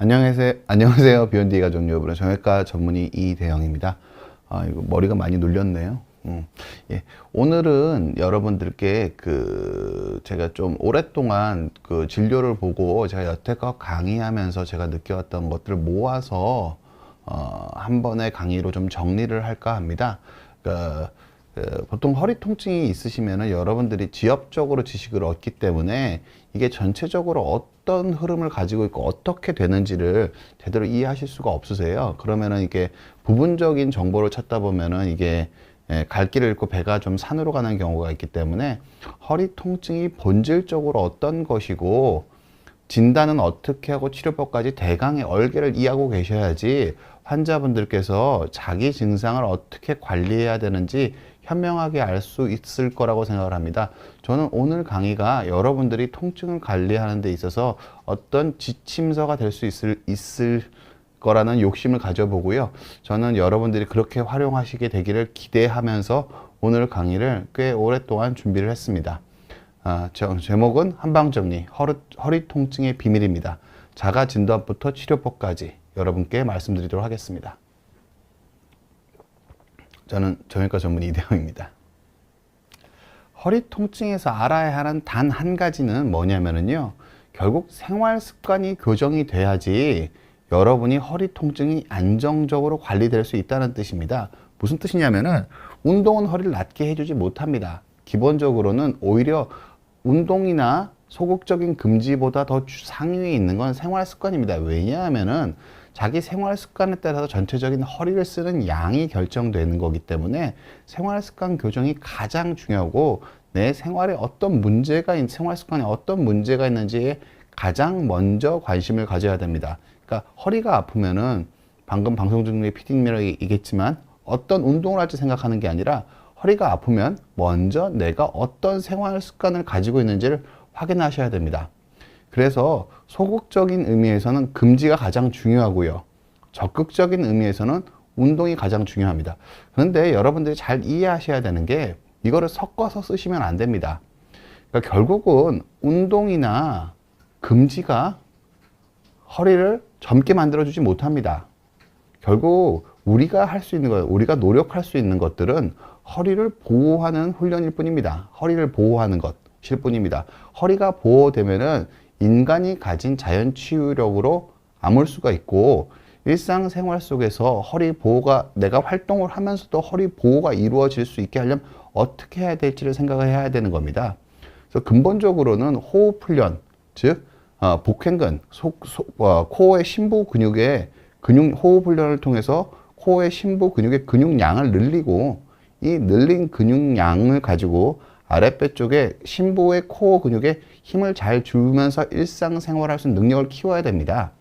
안녕하세요. 비욘디 가족 여러분. 정형외과 전문의 이대영입니다. 이거 머리가 많이 눌렸네요. 예. 오늘은 여러분들께 제가 좀 오랫동안 진료를 보고 제가 여태껏 강의하면서 제가 느껴왔던 것들을 모아서 한 번의 강의로 좀 정리를 할까 합니다. 보통 허리 통증이 있으시면은 여러분들이 지엽적으로 지식을 얻기 때문에 이게 전체적으로 어떤 흐름을 가지고 있고 어떻게 되는지를 제대로 이해하실 수가 없으세요. 그러면은 이게 부분적인 정보를 찾다 보면은 이게 갈 길을 잃고 배가 좀 산으로 가는 경우가 있기 때문에 허리 통증이 본질적으로 어떤 것이고 진단은 어떻게 하고 치료법까지 대강의 얼개를 이해하고 계셔야지 환자분들께서 자기 증상을 어떻게 관리해야 되는지 현명하게 알 수 있을 거라고 생각을 합니다. 저는 오늘 강의가 여러분들이 통증을 관리하는 데 있어서 어떤 지침서가 될 수 있을 거라는 욕심을 가져보고요. 저는 여러분들이 그렇게 활용하시게 되기를 기대하면서 오늘 강의를 꽤 오랫동안 준비를 했습니다. 제목은 한방정리, 허리 통증의 비밀입니다. 자가 진단부터 치료법까지 여러분께 말씀드리도록 하겠습니다. 저는 정형외과 전문의 이대영입니다. 허리 통증에서 알아야 하는 단 한 가지는 뭐냐면요. 결국 생활 습관이 교정이 돼야지 여러분이 허리 통증이 안정적으로 관리될 수 있다는 뜻입니다. 무슨 뜻이냐면은 운동은 허리를 낫게 해주지 못합니다. 기본적으로는 오히려 운동이나 소극적인 금지보다 더 상위에 있는 건 생활 습관입니다. 왜냐하면은 자기 생활 습관에 따라서 전체적인 허리를 쓰는 양이 결정되는 거기 때문에 생활 습관 교정이 가장 중요하고 내 생활에 생활 습관에 어떤 문제가 있는지에 가장 먼저 관심을 가져야 됩니다. 그러니까 허리가 아프면은 방금 방송 중에 피디님이라고 얘기했지만 어떤 운동을 할지 생각하는 게 아니라 허리가 아프면 먼저 내가 어떤 생활 습관을 가지고 있는지를 확인하셔야 됩니다. 그래서 소극적인 의미에서는 금지가 가장 중요하고요. 적극적인 의미에서는 운동이 가장 중요합니다. 그런데 여러분들이 잘 이해하셔야 되는 게 이거를 섞어서 쓰시면 안 됩니다. 그러니까 결국은 운동이나 금지가 허리를 젊게 만들어주지 못합니다. 결국 우리가 할 수 있는 것, 우리가 노력할 수 있는 것들은 허리를 보호하는 훈련일 뿐입니다. 허리를 보호하는 것일 뿐입니다. 허리가 보호되면은 인간이 가진 자연 치유력으로 아물 수가 있고 일상생활 속에서 허리 보호가 내가 활동을 하면서도 허리 보호가 이루어질 수 있게 하려면 어떻게 해야 될지를 생각을 해야 되는 겁니다. 그래서 근본적으로는 호흡 훈련, 즉 복횡근, 코어의 심부 근육의 호흡 훈련을 통해서 코어의 심부 근육의 근육량을 늘리고 이 늘린 근육량을 가지고 아랫배 쪽에 심부의 코어 근육에 힘을 잘 주면서 일상생활할 수 있는 능력을 키워야 됩니다.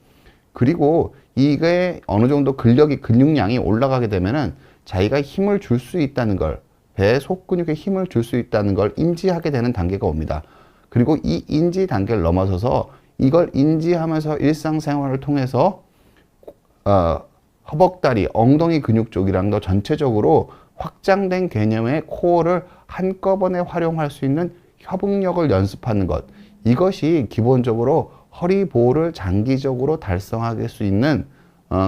그리고 이게 어느 정도 근육량이 올라가게 되면은 자기가 힘을 줄 수 있다는 걸, 배 속근육에 힘을 줄 수 있다는 걸 인지하게 되는 단계가 옵니다. 그리고 이 인지 단계를 넘어서서 이걸 인지하면서 일상생활을 통해서 허벅다리, 엉덩이 근육 쪽이랑 더 전체적으로 확장된 개념의 코어를 한꺼번에 활용할 수 있는 협응력을 연습하는 것. 이것이 기본적으로 허리 보호를 장기적으로 달성할 수 있는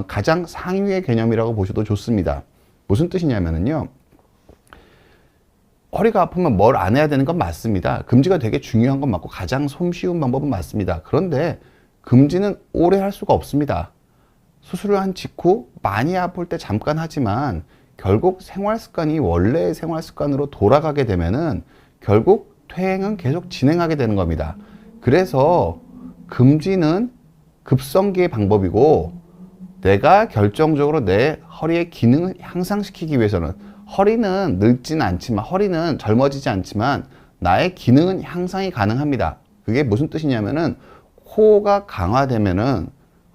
가장 상위의 개념이라고 보셔도 좋습니다. 무슨 뜻이냐면요. 허리가 아프면 뭘 안 해야 되는 건 맞습니다. 금지가 되게 중요한 건 맞고 가장 손쉬운 방법은 맞습니다. 그런데 금지는 오래 할 수가 없습니다. 수술을 한 직후 많이 아플 때 잠깐 하지만 결국 생활 습관이 원래의 생활 습관으로 돌아가게 되면은 결국 퇴행은 계속 진행하게 되는 겁니다. 그래서 금지는 급성기의 방법이고 내가 결정적으로 내 허리의 기능을 향상시키기 위해서는 허리는 늙지는 않지만 허리는 젊어지지 않지만 나의 기능은 향상이 가능합니다. 그게 무슨 뜻이냐면은 코어가 강화되면은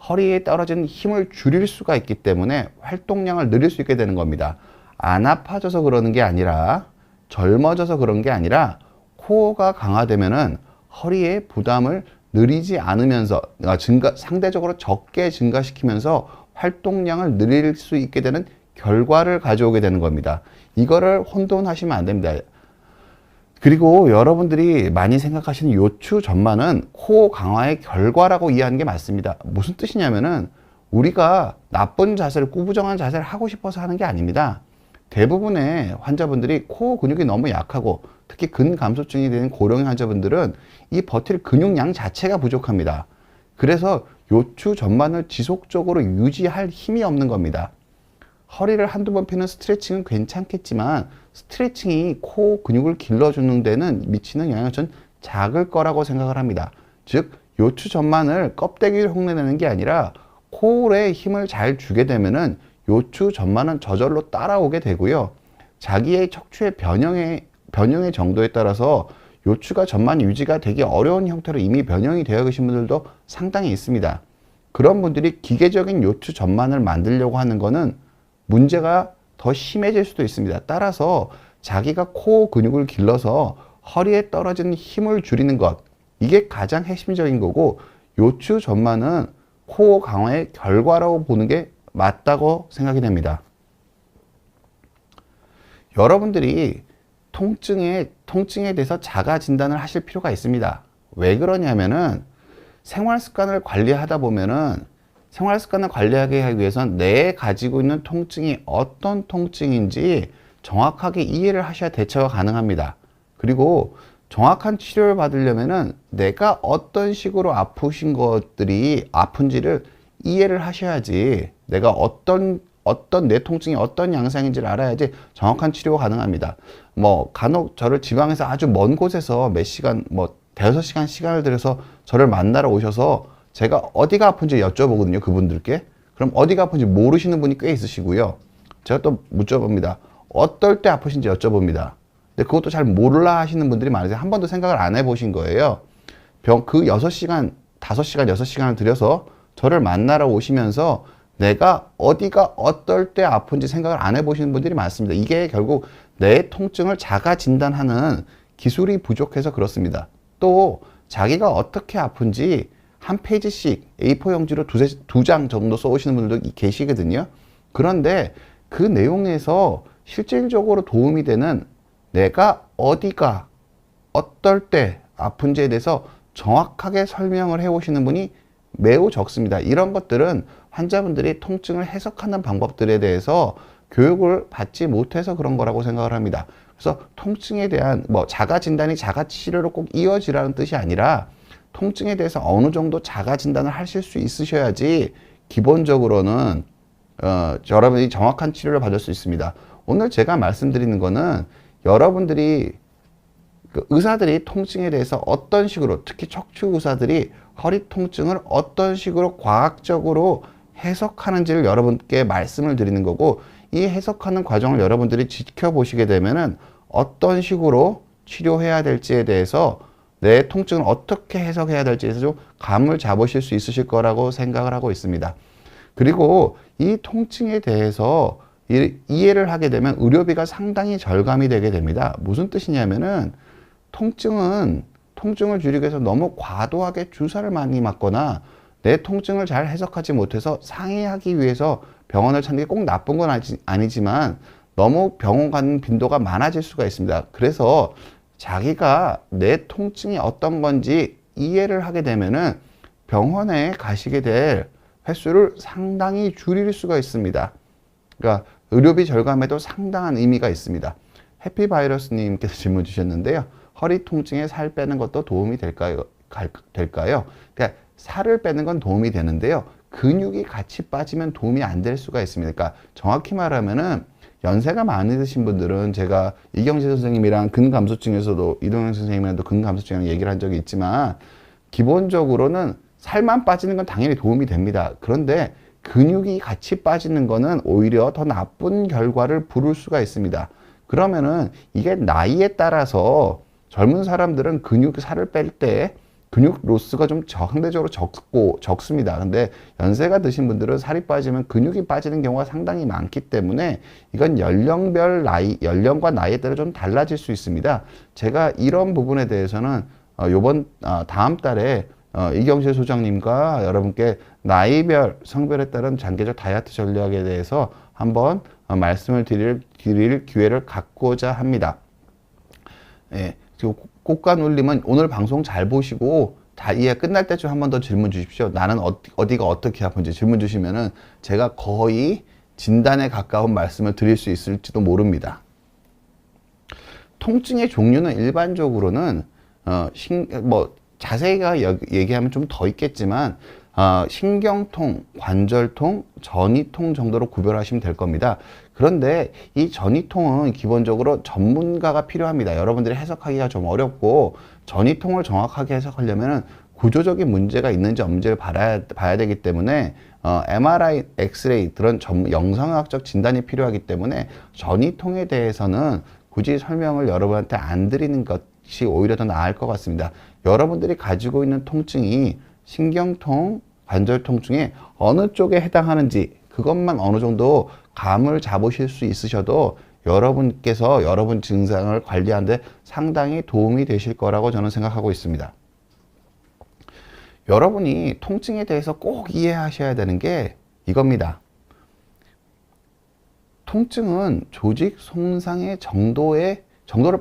허리에 떨어지는 힘을 줄일 수가 있기 때문에 활동량을 늘릴 수 있게 되는 겁니다. 안 아파져서 그러는 게 아니라 젊어져서 그런 게 아니라 코어가 강화되면은 허리의 부담을 늘리지 않으면서 상대적으로 적게 증가시키면서 활동량을 늘릴 수 있게 되는 결과를 가져오게 되는 겁니다. 이거를 혼돈하시면 안 됩니다. 그리고 여러분들이 많이 생각하시는 요추 전만은 코어 강화의 결과라고 이해하는 게 맞습니다. 무슨 뜻이냐면은 우리가 나쁜 자세를, 꾸부정한 자세를 하고 싶어서 하는 게 아닙니다. 대부분의 환자분들이 코어 근육이 너무 약하고 특히 근감소증이 되는 고령의 환자분들은 이 버틸 근육량 자체가 부족합니다. 그래서 요추 전만을 지속적으로 유지할 힘이 없는 겁니다. 허리를 한두 번 펴는 스트레칭은 괜찮겠지만 스트레칭이 코어 근육을 길러주는 데는 미치는 영향은 전 작을 거라고 생각을 합니다. 즉 요추 전만을 껍데기를 흉내내는 게 아니라 코어에 힘을 잘 주게 되면은 요추 전만은 저절로 따라오게 되고요. 자기의 척추의 변형의 정도에 따라서 요추가 전만 유지가 되기 어려운 형태로 이미 변형이 되어 계신 분들도 상당히 있습니다. 그런 분들이 기계적인 요추 전만을 만들려고 하는 거는 문제가 더 심해질 수도 있습니다. 따라서 자기가 코어 근육을 길러서 허리에 떨어지는 힘을 줄이는 것, 이게 가장 핵심적인 거고, 요추 전만은 코어 강화의 결과라고 보는 게 맞다고 생각이 됩니다. 여러분들이 통증에 대해서 자가 진단을 하실 필요가 있습니다. 왜 그러냐면은 생활 습관을 관리하다 보면은 생활 습관을 관리하기 위해선 내 가지고 있는 통증이 어떤 통증인지 정확하게 이해를 하셔야 대처가 가능합니다. 그리고 정확한 치료를 받으려면은 내가 어떤 식으로 아프신 것들이 아픈지를 이해를 하셔야지, 내가 어떤 내 통증이 어떤 양상인지를 알아야지 정확한 치료가 가능합니다. 뭐 간혹 저를 지방에서 아주 먼 곳에서 몇 시간, 뭐 대여섯 시간 시간을 들여서 저를 만나러 오셔서 제가 어디가 아픈지 여쭤보거든요, 그분들께. 그럼 어디가 아픈지 모르시는 분이 꽤 있으시고요. 제가 또 묻어봅니다. 어떨 때 아프신지 여쭤봅니다. 근데 그것도 잘 몰라 하시는 분들이 많으세요. 한 번도 생각을 안 해보신 거예요. 그 6시간, 5시간, 6시간을 들여서 저를 만나러 오시면서 내가 어디가 어떨 때 아픈지 생각을 안 해보시는 분들이 많습니다. 이게 결국 내 통증을 자가 진단하는 기술이 부족해서 그렇습니다. 또 자기가 어떻게 아픈지 한 페이지씩 A4 용지로 두 장 정도 써오시는 분들도 계시거든요. 그런데 그 내용에서 실질적으로 도움이 되는 내가 어디가 어떨 때 아픈지에 대해서 정확하게 설명을 해 오시는 분이 매우 적습니다. 이런 것들은 환자분들이 통증을 해석하는 방법들에 대해서 교육을 받지 못해서 그런 거라고 생각을 합니다. 그래서 통증에 대한 자가 진단이 자가 치료로 꼭 이어지라는 뜻이 아니라 통증에 대해서 어느 정도 자가 진단을 하실 수 있으셔야지 기본적으로는 여러분이 정확한 치료를 받을 수 있습니다. 오늘 제가 말씀드리는 거는 여러분들이 의사들이 통증에 대해서 어떤 식으로, 특히 척추 의사들이 허리 통증을 어떤 식으로 과학적으로 해석하는지를 여러분께 말씀을 드리는 거고, 이 해석하는 과정을 여러분들이 지켜보시게 되면은 어떤 식으로 치료해야 될지에 대해서, 내 통증을 어떻게 해석해야 될지에서 좀 감을 잡으실 수 있으실 거라고 생각을 하고 있습니다. 그리고 이 통증에 대해서 이해를 하게 되면 의료비가 상당히 절감이 되게 됩니다. 무슨 뜻이냐면은 통증을 줄이기 위해서 너무 과도하게 주사를 많이 맞거나 내 통증을 잘 해석하지 못해서 상의하기 위해서 병원을 찾는 게 꼭 나쁜 건 아니지만 너무 병원 가는 빈도가 많아질 수가 있습니다. 그래서 자기가 내 통증이 어떤 건지 이해를 하게 되면은 병원에 가시게 될 횟수를 상당히 줄일 수가 있습니다. 그러니까 의료비 절감에도 상당한 의미가 있습니다. 해피바이러스님께서 질문 주셨는데요. 허리 통증에 살 빼는 것도 도움이 될까요? 그러니까 살을 빼는 건 도움이 되는데요. 근육이 같이 빠지면 도움이 안 될 수가 있습니다. 그러니까 정확히 말하면은 연세가 많이 드신 분들은, 제가 이경재 선생님이랑 근감소증에서도 이동영 선생님이랑도 근감소증이랑 얘기를 한 적이 있지만, 기본적으로는 살만 빠지는 건 당연히 도움이 됩니다. 그런데 근육이 같이 빠지는 거는 오히려 더 나쁜 결과를 부를 수가 있습니다. 그러면은 이게 나이에 따라서 젊은 사람들은 살을 뺄 때 근육 로스가 좀 상대적으로 적습니다. 근데 연세가 드신 분들은 살이 빠지면 근육이 빠지는 경우가 상당히 많기 때문에 이건 연령과 나이에 따라 좀 달라질 수 있습니다. 제가 이런 부분에 대해서는 다음 달에 이경실 소장님과 여러분께 나이별, 성별에 따른 장기적 다이어트 전략에 대해서 한번 말씀을 드릴 기회를 갖고자 합니다. 예, 꽃간 울림은 오늘 방송 잘 보시고 다 이해 끝날 때쯤 한 번 더 질문 주십시오. 나는 어디가 어떻게 아픈지 질문 주시면은 제가 거의 진단에 가까운 말씀을 드릴 수 있을지도 모릅니다. 통증의 종류는 일반적으로는 자세히가 얘기하면 좀 더 있겠지만 신경통, 관절통, 전이통 정도로 구별하시면 될 겁니다. 그런데 이 전이통은 기본적으로 전문가가 필요합니다. 여러분들이 해석하기가 좀 어렵고, 전이통을 정확하게 해석하려면 구조적인 문제가 있는지 없는지를 봐야 되기 때문에 MRI, 엑스레이 그런 영상학적 진단이 필요하기 때문에 전이통에 대해서는 굳이 설명을 여러분한테 안 드리는 것이 오히려 더 나을 것 같습니다. 여러분들이 가지고 있는 통증이 신경통, 관절통 중에 어느 쪽에 해당하는지 그것만 어느 정도 감을 잡으실 수 있으셔도 여러분께서 여러분 증상을 관리하는데 상당히 도움이 되실 거라고 저는 생각하고 있습니다. 여러분이 통증에 대해서 꼭 이해하셔야 되는 게 이겁니다. 통증은 조직 손상의 정도를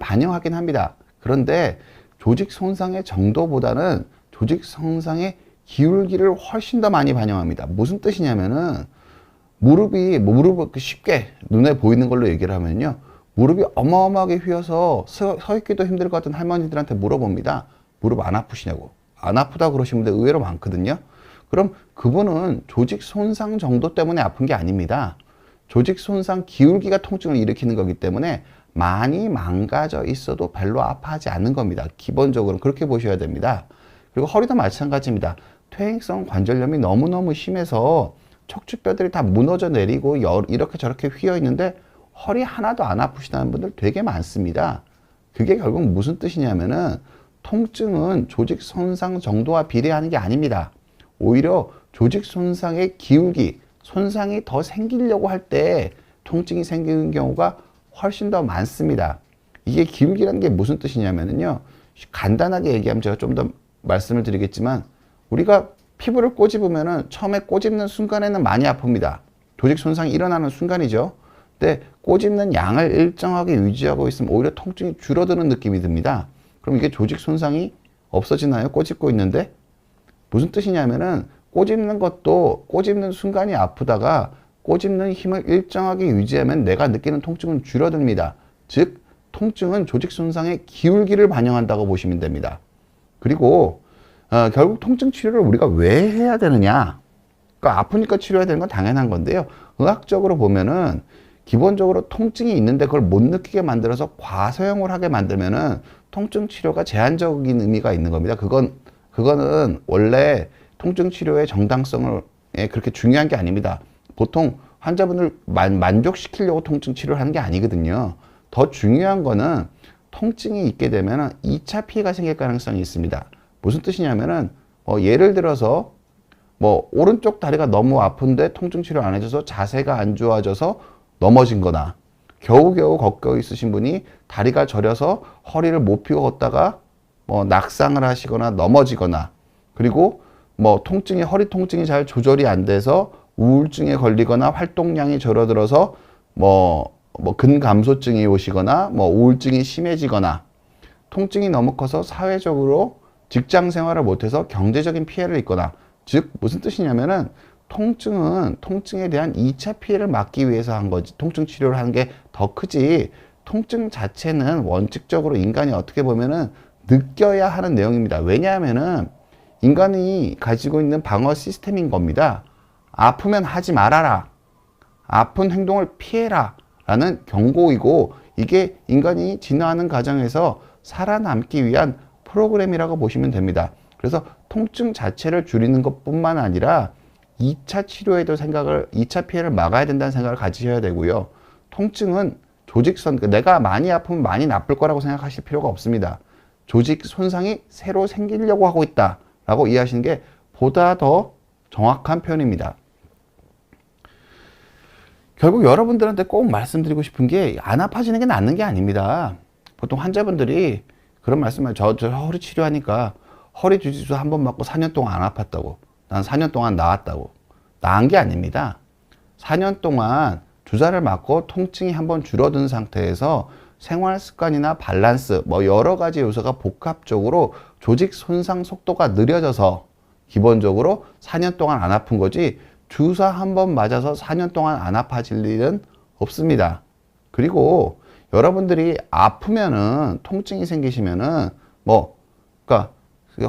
반영하긴 합니다. 그런데 조직 손상의 정도보다는 조직 손상의 기울기를 훨씬 더 많이 반영합니다. 무슨 뜻이냐면은 무릎이 쉽게 눈에 보이는 걸로 얘기를 하면요, 무릎이 어마어마하게 휘어서 서 있기도 힘들 것 같은 할머니들한테 물어봅니다. 무릎 안 아프시냐고. 안 아프다 그러시는 분들 의외로 많거든요. 그럼 그분은 조직 손상 정도 때문에 아픈 게 아닙니다. 조직 손상 기울기가 통증을 일으키는 거기 때문에 많이 망가져 있어도 별로 아파하지 않는 겁니다. 기본적으로 그렇게 보셔야 됩니다. 그리고 허리도 마찬가지입니다. 퇴행성 관절염이 너무너무 심해서 척추뼈들이 다 무너져 내리고 이렇게 저렇게 휘어 있는데 허리 하나도 안 아프시다는 분들 되게 많습니다. 그게 결국 무슨 뜻이냐면은 통증은 조직 손상 정도와 비례하는 게 아닙니다. 오히려 조직 손상의 기울기, 손상이 더 생기려고 할 때 통증이 생기는 경우가 훨씬 더 많습니다. 이게 기울기라는 게 무슨 뜻이냐면요, 간단하게 얘기하면 제가 좀 더 말씀을 드리겠지만, 우리가 피부를 꼬집으면은 처음에 꼬집는 순간에는 많이 아픕니다. 조직 손상이 일어나는 순간이죠. 근데 꼬집는 양을 일정하게 유지하고 있으면 오히려 통증이 줄어드는 느낌이 듭니다. 그럼 이게 조직 손상이 없어지나요? 꼬집고 있는데? 무슨 뜻이냐면은 꼬집는 것도 꼬집는 순간이 아프다가 꼬집는 힘을 일정하게 유지하면 내가 느끼는 통증은 줄어듭니다. 즉, 통증은 조직 손상의 기울기를 반영한다고 보시면 됩니다. 그리고 결국 통증 치료를 우리가 왜 해야 되느냐? 그러니까 아프니까 치료해야 되는 건 당연한 건데요. 의학적으로 보면은 기본적으로 통증이 있는데 그걸 못 느끼게 만들어서 과사용을 하게 만들면은 통증 치료가 제한적인 의미가 있는 겁니다. 그거는 원래 통증 치료의 정당성을 그렇게 중요한 게 아닙니다. 보통 환자분을 만족시키려고 통증 치료를 하는 게 아니거든요. 더 중요한 거는 통증이 있게 되면 2차 피해가 생길 가능성이 있습니다. 무슨 뜻이냐면은 예를 들어서 오른쪽 다리가 너무 아픈데 통증 치료 안 해줘서 자세가 안 좋아져서 넘어진 거나, 겨우겨우 걷고 있으신 분이 다리가 저려서 허리를 못 펴고 걷다가 낙상을 하시거나 넘어지거나, 그리고 허리 통증이 잘 조절이 안 돼서 우울증에 걸리거나 활동량이 줄어들어서 근감소증이 오시거나 우울증이 심해지거나, 통증이 너무 커서 사회적으로 직장 생활을 못해서 경제적인 피해를 입거나, 즉 무슨 뜻이냐면은 통증은 통증에 대한 2차 피해를 막기 위해서 한 거지, 통증 치료를 하는 게 더 크지, 통증 자체는 원칙적으로 인간이 어떻게 보면은 느껴야 하는 내용입니다. 왜냐하면은 인간이 가지고 있는 방어 시스템인 겁니다. 아프면 하지 말아라, 아픈 행동을 피해라 라는 경고이고, 이게 인간이 진화하는 과정에서 살아남기 위한 프로그램이라고 보시면 됩니다. 그래서 통증 자체를 줄이는 것뿐만 아니라 2차 치료에도 2차 피해를 막아야 된다는 생각을 가지셔야 되고요. 통증은 내가 많이 아프면 많이 나쁠 거라고 생각하실 필요가 없습니다. 조직 손상이 새로 생기려고 하고 있다 라고 이해하시는 게 보다 더 정확한 표현입니다. 결국 여러분들한테 꼭 말씀드리고 싶은 게, 안 아파지는 게 낫는 게 아닙니다. 보통 환자분들이 그런 말씀을, 저 허리 치료하니까 허리 주짓수 한 번 맞고 4년 동안 안 아팠다고, 난 4년 동안 나았다고. 나은 게 아닙니다. 4년 동안 주사를 맞고 통증이 한번 줄어든 상태에서 생활 습관이나 밸런스, 뭐 여러 가지 요소가 복합적으로 조직 손상 속도가 느려져서 기본적으로 4년 동안 안 아픈 거지, 주사 한 번 맞아서 4년 동안 안 아파질 일은 없습니다. 그리고 여러분들이 아프면은, 통증이 생기시면은 그러니까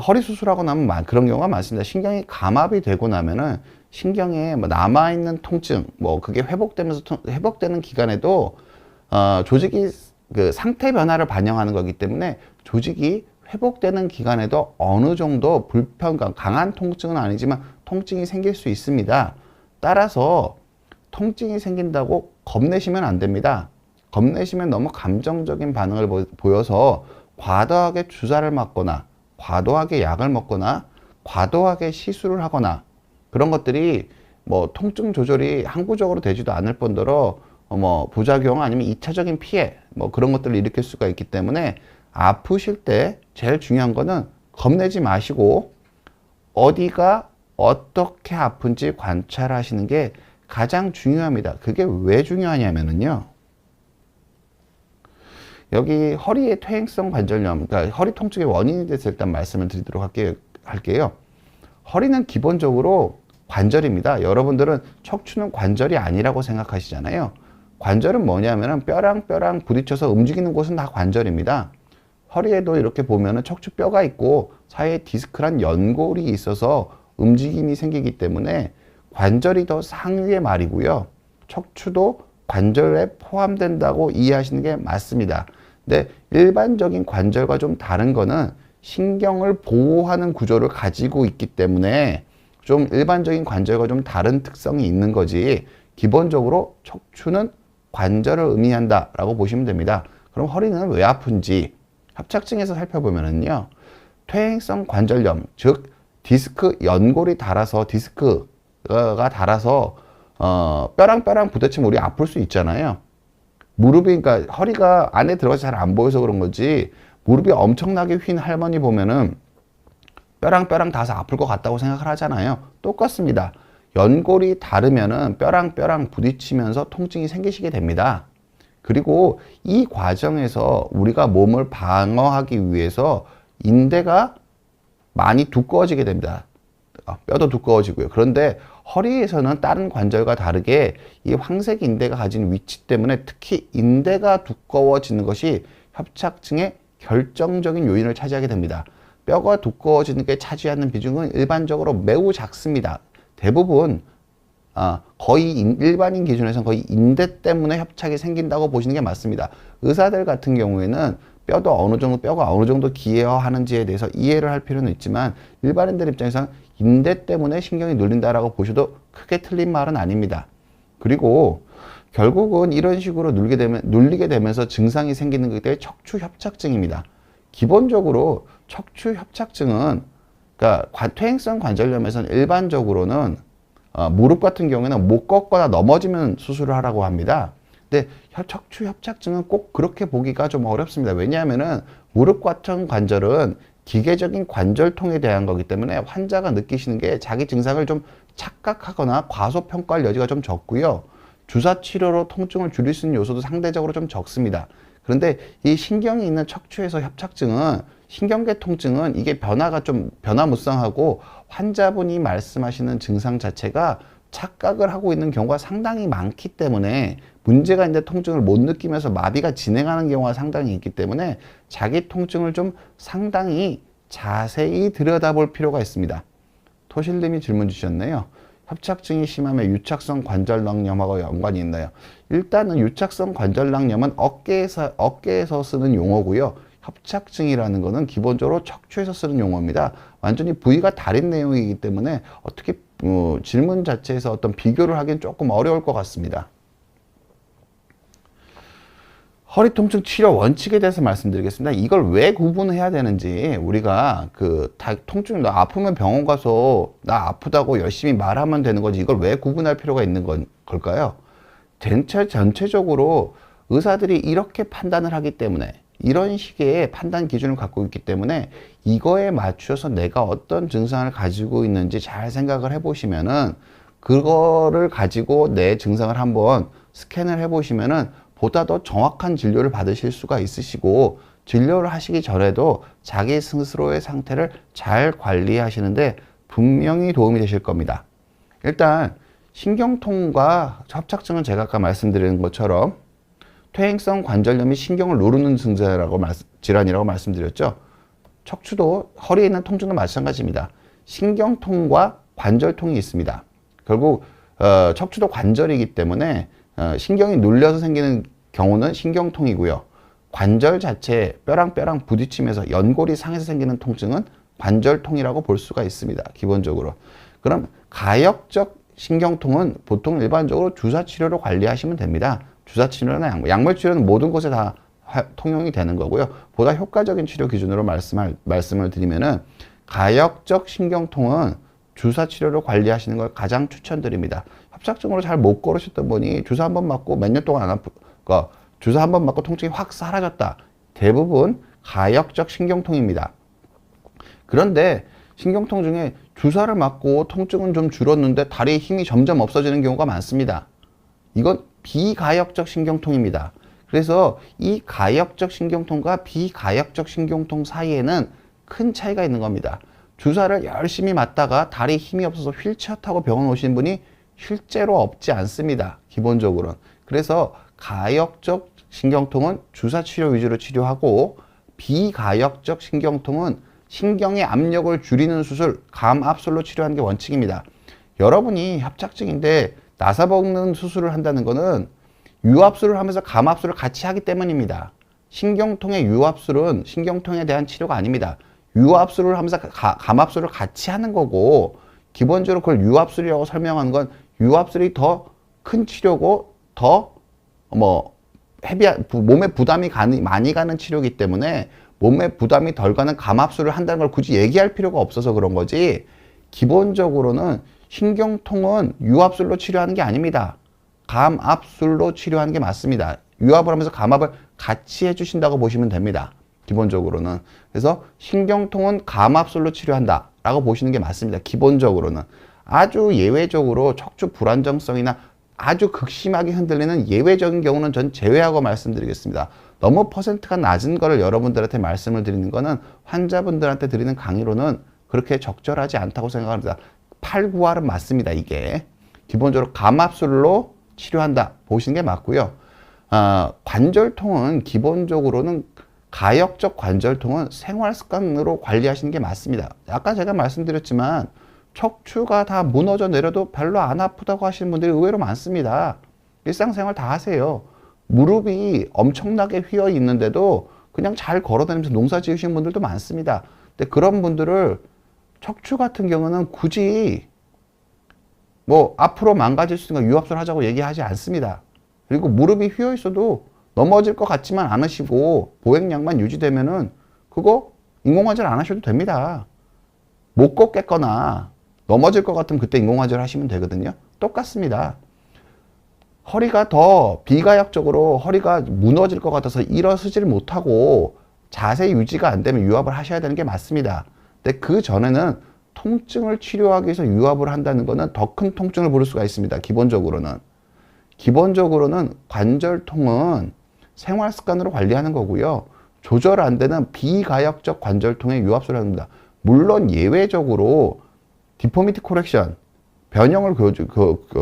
허리 수술하고 나면 그런 경우가 많습니다. 신경이 감압이 되고 나면은 신경에 남아있는 통증, 그게 회복되는 기간에도 조직이 그 상태 변화를 반영하는 거기 때문에 조직이 회복되는 기간에도 어느 정도 강한 통증은 아니지만 통증이 생길 수 있습니다. 따라서 통증이 생긴다고 겁내시면 안 됩니다. 겁내시면 너무 감정적인 반응을 보여서 과도하게 주사를 맞거나 과도하게 약을 먹거나 과도하게 시술을 하거나 그런 것들이 통증 조절이 항구적으로 되지도 않을 뿐더러 부작용 아니면 2차적인 피해 그런 것들을 일으킬 수가 있기 때문에 아프실 때 제일 중요한 거는 겁내지 마시고 어디가 어떻게 아픈지 관찰하시는 게 가장 중요합니다. 그게 왜 중요하냐면요. 여기 허리의 퇴행성 관절염, 그러니까 허리 통증의 원인이 돼서 일단 말씀을 드리도록 할게요. 허리는 기본적으로 관절입니다. 여러분들은 척추는 관절이 아니라고 생각하시잖아요. 관절은 뭐냐면은 뼈랑 부딪혀서 움직이는 곳은 다 관절입니다. 허리에도 이렇게 보면은 척추뼈가 있고 사이에 디스크란 연골이 있어서 움직임이 생기기 때문에 관절이 더 상위의 말이고요. 척추도 관절에 포함된다고 이해하시는 게 맞습니다. 근데 일반적인 관절과 좀 다른 거는 신경을 보호하는 구조를 가지고 있기 때문에 좀 일반적인 관절과 좀 다른 특성이 있는 거지, 기본적으로 척추는 관절을 의미한다 라고 보시면 됩니다. 그럼 허리는 왜 아픈지 협착증에서 살펴보면은요, 퇴행성 관절염, 즉 디스크 연골이 닳아서 디스크가 닳아서 뼈랑 부딪히면 우리 아플 수 있잖아요. 무릎이, 그러니까 허리가 안에 들어가서 잘 안 보여서 그런 거지, 무릎이 엄청나게 휜 할머니 보면은 뼈랑 닿아서 아플 것 같다고 생각을 하잖아요. 똑같습니다. 연골이 닳으면은 뼈랑 부딪히면서 통증이 생기시게 됩니다. 그리고 이 과정에서 우리가 몸을 방어하기 위해서 인대가 많이 두꺼워지게 됩니다. 뼈도 두꺼워지고요. 그런데 허리에서는 다른 관절과 다르게 이 황색 인대가 가진 위치 때문에 특히 인대가 두꺼워지는 것이 협착증의 결정적인 요인을 차지하게 됩니다. 뼈가 두꺼워지는 게 차지하는 비중은 일반적으로 매우 작습니다. 대부분 거의 일반인 기준에서는 거의 인대 때문에 협착이 생긴다고 보시는 게 맞습니다. 의사들 같은 경우에는 뼈가 어느 정도 기여하는지에 대해서 이해를 할 필요는 있지만 일반인들 입장에서는 인대 때문에 신경이 눌린다라고 보셔도 크게 틀린 말은 아닙니다. 그리고 결국은 이런 식으로 눌리게 되면서 증상이 생기는 게 척추 협착증입니다. 기본적으로 척추 협착증은, 그러니까 퇴행성 관절염에서는 일반적으로는 무릎 같은 경우에는 못 걷거나 넘어지면 수술을 하라고 합니다. 근데 척추 협착증은 꼭 그렇게 보기가 좀 어렵습니다. 왜냐하면은 무릎 같은 관절은 기계적인 관절통에 대한 거기 때문에 환자가 느끼시는 게 자기 증상을 좀 착각하거나 과소평가할 여지가 좀 적고요. 주사 치료로 통증을 줄일 수 있는 요소도 상대적으로 좀 적습니다. 그런데 이 신경이 있는 척추에서 협착증은, 신경계 통증은 이게 변화무쌍하고 환자분이 말씀하시는 증상 자체가 착각을 하고 있는 경우가 상당히 많기 때문에 문제가 있는데 통증을 못 느끼면서 마비가 진행하는 경우가 상당히 있기 때문에 자기 통증을 좀 상당히 자세히 들여다볼 필요가 있습니다. 토실님이 질문 주셨네요. 협착증이 심하면 유착성 관절낭염하고 연관이 있나요? 일단은 유착성 관절낭염은 어깨에서 쓰는 용어고요. 협착증이라는 거는 기본적으로 척추에서 쓰는 용어입니다. 완전히 부위가 다른 내용이기 때문에 어떻게 질문 자체에서 어떤 비교를 하기는 조금 어려울 것 같습니다. 허리 통증 치료 원칙에 대해서 말씀드리겠습니다. 이걸 왜 구분해야 되는지, 우리가 통증, 나 아프면 병원 가서 나 아프다고 열심히 말하면 되는 거지, 이걸 왜 구분할 필요가 있는 걸까요? 전체적으로 의사들이 이렇게 판단을 하기 때문에, 이런 식의 판단 기준을 갖고 있기 때문에 이거에 맞춰서 내가 어떤 증상을 가지고 있는지 잘 생각을 해보시면은, 그거를 가지고 내 증상을 한번 스캔을 해보시면은 보다 더 정확한 진료를 받으실 수가 있으시고, 진료를 하시기 전에도 자기 스스로의 상태를 잘 관리하시는데 분명히 도움이 되실 겁니다. 일단 신경통과 협착증은 제가 아까 말씀드린 것처럼 퇴행성 관절염이 신경을 누르는 질환이라고 말씀드렸죠. 척추도 허리에 있는 통증도 마찬가지입니다. 신경통과 관절통이 있습니다. 결국 척추도 관절이기 때문에 신경이 눌려서 생기는 경우는 신경통이고요. 관절 자체에 뼈랑 부딪히면서 연골이 상해서 생기는 통증은 관절통이라고 볼 수가 있습니다. 기본적으로. 그럼 가역적 신경통은 보통 일반적으로 주사치료로 관리하시면 됩니다. 주사치료나 약물치료는 모든 곳에 다 통용이 되는 거고요. 보다 효과적인 치료 기준으로 말씀을 드리면은 가역적 신경통은 주사치료로 관리하시는 걸 가장 추천드립니다. 협착증으로 잘 못 걸으셨던 분이 주사 한 번 맞고 몇 년 동안 안 아프고 주사 한 번 맞고 통증이 확 사라졌다. 대부분 가역적 신경통입니다. 그런데 신경통 중에 주사를 맞고 통증은 좀 줄었는데 다리에 힘이 점점 없어지는 경우가 많습니다. 이건 비가역적 신경통입니다. 그래서 이 가역적 신경통과 비가역적 신경통 사이에는 큰 차이가 있는 겁니다. 주사를 열심히 맞다가 다리에 힘이 없어서 휠체어 타고 병원 오신 분이 실제로 없지 않습니다. 기본적으로는. 그래서 가역적 신경통은 주사 치료 위주로 치료하고, 비가역적 신경통은 신경의 압력을 줄이는 수술, 감압술로 치료하는 게 원칙입니다. 여러분이 협착증인데 나사먹는 수술을 한다는 것은 유압술을 하면서 감압술을 같이 하기 때문입니다. 신경통의 유압술은 신경통에 대한 치료가 아닙니다. 유압술을 하면서 감압술을 같이 하는 거고, 기본적으로 그걸 유압술이라고 설명하는 건 유압술이 더 큰 치료고 더 몸에 부담이 많이 가는 치료이기 때문에 몸에 부담이 덜 가는 감압술을 한다는 걸 굳이 얘기할 필요가 없어서 그런 거지, 기본적으로는 신경통은 유압술로 치료하는 게 아닙니다. 감압술로 치료하는 게 맞습니다. 유압을 하면서 감압을 같이 해주신다고 보시면 됩니다. 기본적으로는. 그래서 신경통은 감압술로 치료한다 라고 보시는 게 맞습니다. 기본적으로는. 아주 예외적으로 척추 불안정성이나 아주 극심하게 흔들리는 예외적인 경우는 전 제외하고 말씀드리겠습니다. 너무 퍼센트가 낮은 거를 여러분들한테 말씀을 드리는 거는 환자분들한테 드리는 강의로는 그렇게 적절하지 않다고 생각합니다. 8, 9할은 맞습니다. 이게 기본적으로 감압술로 치료한다 보시는 게 맞고요. 관절통은 기본적으로는 가역적 관절통은 생활 습관으로 관리하시는 게 맞습니다. 아까 제가 말씀드렸지만 척추가 다 무너져 내려도 별로 안 아프다고 하시는 분들이 의외로 많습니다. 일상생활 다 하세요. 무릎이 엄청나게 휘어 있는데도 그냥 잘 걸어다니면서 농사 지으시는 분들도 많습니다. 근데 그런 분들을 척추 같은 경우는 굳이 앞으로 망가질 수 있는 유압술 하자고 얘기하지 않습니다. 그리고 무릎이 휘어 있어도 넘어질 것 같지만 않으시고 보행량만 유지되면은 그거 인공관절 안 하셔도 됩니다. 못 걷겠거나 넘어질 것 같으면 그때 인공관절 하시면 되거든요. 똑같습니다. 허리가 더 비가역적으로 허리가 무너질 것 같아서 일어서지를 못하고 자세 유지가 안 되면 유압을 하셔야 되는 게 맞습니다. 근데 그 전에는 통증을 치료하기 위해서 유압을 한다는 것은 더 큰 통증을 부를 수가 있습니다. 기본적으로는 관절통은 생활 습관으로 관리하는 거고요. 조절 안 되는 비가역적 관절통에 유압술을 합니다. 물론 예외적으로 디포미티 코렉션, 변형을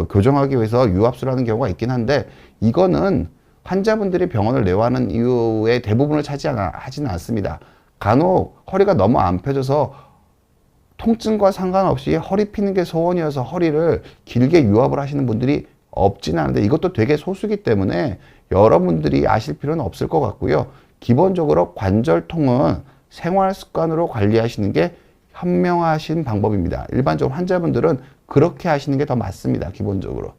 교정하기 위해서 유압술을 하는 경우가 있긴 한데, 이거는 환자분들이 병원을 내원하는 이유의 대부분을 하지는 않습니다. 간혹 허리가 너무 안 펴져서 통증과 상관없이 허리 피는 게 소원이어서 허리를 길게 유압을 하시는 분들이 없지는 않은데, 이것도 되게 소수기 때문에 여러분들이 아실 필요는 없을 것 같고요. 기본적으로 관절통은 생활 습관으로 관리하시는 게 현명하신 방법입니다. 일반적으로 환자분들은 그렇게 하시는 게 더 맞습니다. 기본적으로.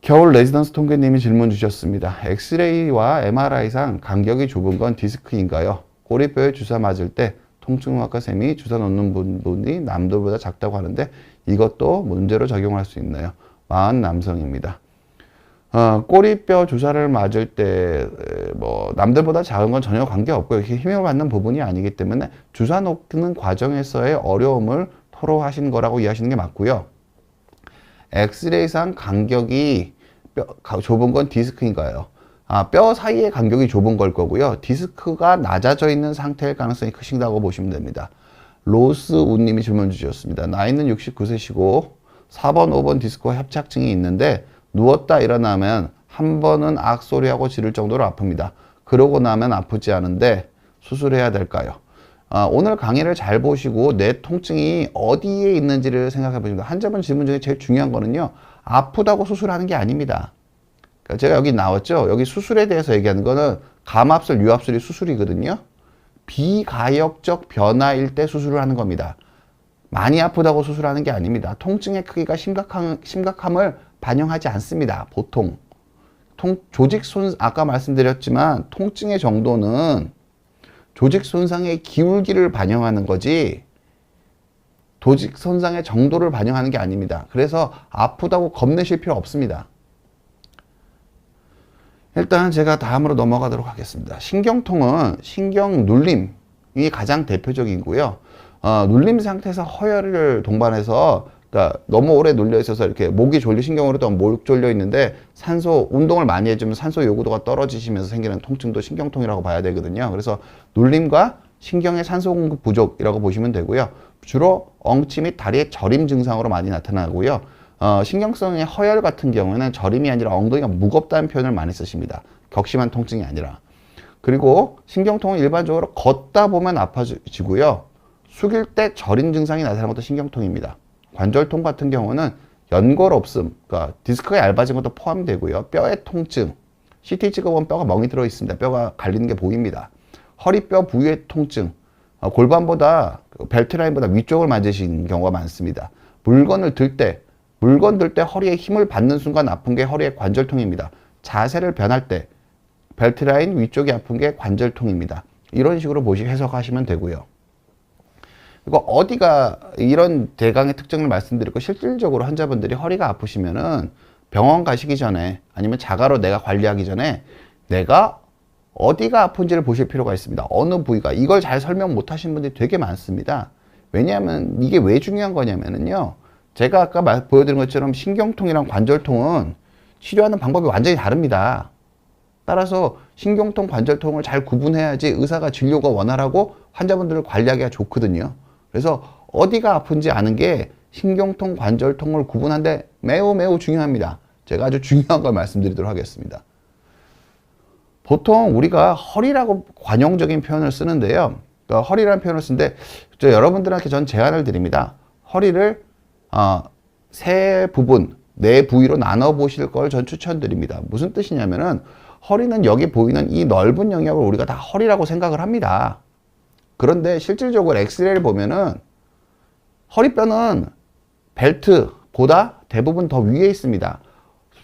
겨울 레지던스 통계님이 질문 주셨습니다. 엑스레이와 MRI상 간격이 좁은 건 디스크인가요? 꼬리뼈에 주사 맞을 때 통증의학과 쌤이 주사 놓는 부분이 남들보다 작다고 하는데 이것도 문제로 작용할 수 있나요? 40 남성입니다. 꼬리뼈 주사를 맞을 때 남들보다 작은 건 전혀 관계없고요. 힘을 받는 부분이 아니기 때문에 주사 놓는 과정에서의 어려움을 토로하신 거라고 이해하시는 게 맞고요. 엑스레이상 간격이 좁은 건 디스크인가요? 뼈 사이의 간격이 좁은 걸 거고요. 디스크가 낮아져 있는 상태일 가능성이 크신다고 보시면 됩니다. 로스우님이 질문 주셨습니다. 나이는 69세시고 4번, 5번 디스크와 협착증이 있는데 누웠다 일어나면 한 번은 악소리하고 지를 정도로 아픕니다. 그러고 나면 아프지 않은데 수술해야 될까요? 오늘 강의를 잘 보시고 내 통증이 어디에 있는지를 생각해 보십니다. 환자분 질문 중에 제일 중요한 거는요. 아프다고 수술하는 게 아닙니다. 그러니까 제가 여기 나왔죠. 여기 수술에 대해서 얘기하는 거는 감압술, 유압술이 수술이거든요. 비가역적 변화일 때 수술을 하는 겁니다. 많이 아프다고 수술하는 게 아닙니다. 통증의 크기가 심각함을 반영하지 않습니다. 보통. 아까 말씀드렸지만 통증의 정도는 조직 손상의 기울기를 반영하는 거지 조직 손상의 정도를 반영하는 게 아닙니다. 그래서 아프다고 겁내실 필요 없습니다. 일단 제가 다음으로 넘어가도록 하겠습니다. 신경통은 신경 눌림이 가장 대표적이고요. 눌림 상태에서 허혈을 동반해서 그러니까 너무 오래 눌려 있어서 이렇게 목이 졸려 신경으로 또 목 졸려 있는데 운동을 많이 해주면 산소 요구도가 떨어지시면서 생기는 통증도 신경통이라고 봐야 되거든요. 그래서 눌림과 신경의 산소 공급 부족이라고 보시면 되고요. 주로 엉치 및 다리의 저림 증상으로 많이 나타나고요. 신경성의 허혈 같은 경우에는 저림이 아니라 엉덩이가 무겁다는 표현을 많이 쓰십니다. 격심한 통증이 아니라. 그리고 신경통은 일반적으로 걷다 보면 아파지고요. 숙일 때 저림 증상이 나타나는 것도 신경통입니다. 관절통 같은 경우는 연골 없음, 그러니까 디스크가 얇아진 것도 포함되고요. 뼈의 통증, CT 찍어보면 뼈가 멍이 들어 있습니다. 뼈가 갈리는 게 보입니다. 허리뼈 부위의 통증, 골반보다 벨트 라인보다 위쪽을 만지시는 경우가 많습니다. 물건 들 때 허리에 힘을 받는 순간 아픈 게 허리의 관절통입니다. 자세를 변할 때 벨트 라인 위쪽이 아픈 게 관절통입니다. 이런 식으로 해석하시면 되고요. 그리고 어디가 이런 대강의 특징을 말씀드리고 실질적으로 환자분들이 허리가 아프시면은 병원 가시기 전에 아니면 자가로 내가 관리하기 전에 내가 어디가 아픈지를 보실 필요가 있습니다. 어느 부위가 이걸 잘 설명 못 하신 분들이 되게 많습니다. 왜냐하면 이게 왜 중요한 거냐면은요. 제가 아까 보여드린 것처럼 신경통이랑 관절통은 치료하는 방법이 완전히 다릅니다. 따라서 신경통, 관절통을 잘 구분해야지 의사가 진료가 원활하고 환자분들을 관리하기가 좋거든요. 그래서 어디가 아픈지 아는 게 신경통, 관절통을 구분하는데 매우 매우 중요합니다. 제가 아주 중요한 걸 말씀드리도록 하겠습니다. 보통 우리가 허리라고 관용적인 표현을 쓰는데요. 그러니까 허리라는 표현을 쓰는데 여러분들한테 전 제안을 드립니다. 허리를 세 부분, 네 부위로 나눠 보실 걸 전 추천드립니다. 무슨 뜻이냐면은 허리는 여기 보이는 이 넓은 영역을 우리가 다 허리라고 생각을 합니다. 그런데 실질적으로 엑스레이를 보면은 허리뼈는 벨트보다 대부분 더 위에 있습니다.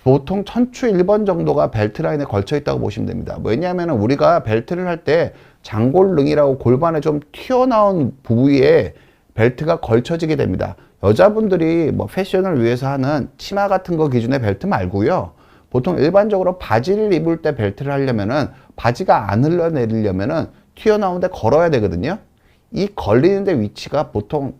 보통 천추 1번 정도가 벨트 라인에 걸쳐 있다고 보시면 됩니다. 왜냐하면 우리가 벨트를 할 때 장골릉이라고 골반에 좀 튀어나온 부위에 벨트가 걸쳐지게 됩니다. 여자분들이 뭐 패션을 위해서 하는 치마 같은 거 기준의 벨트 말고요. 보통 일반적으로 바지를 입을 때 벨트를 하려면은 바지가 안 흘러내리려면은 튀어나오는데 걸어야 되거든요. 이 걸리는 데 위치가 보통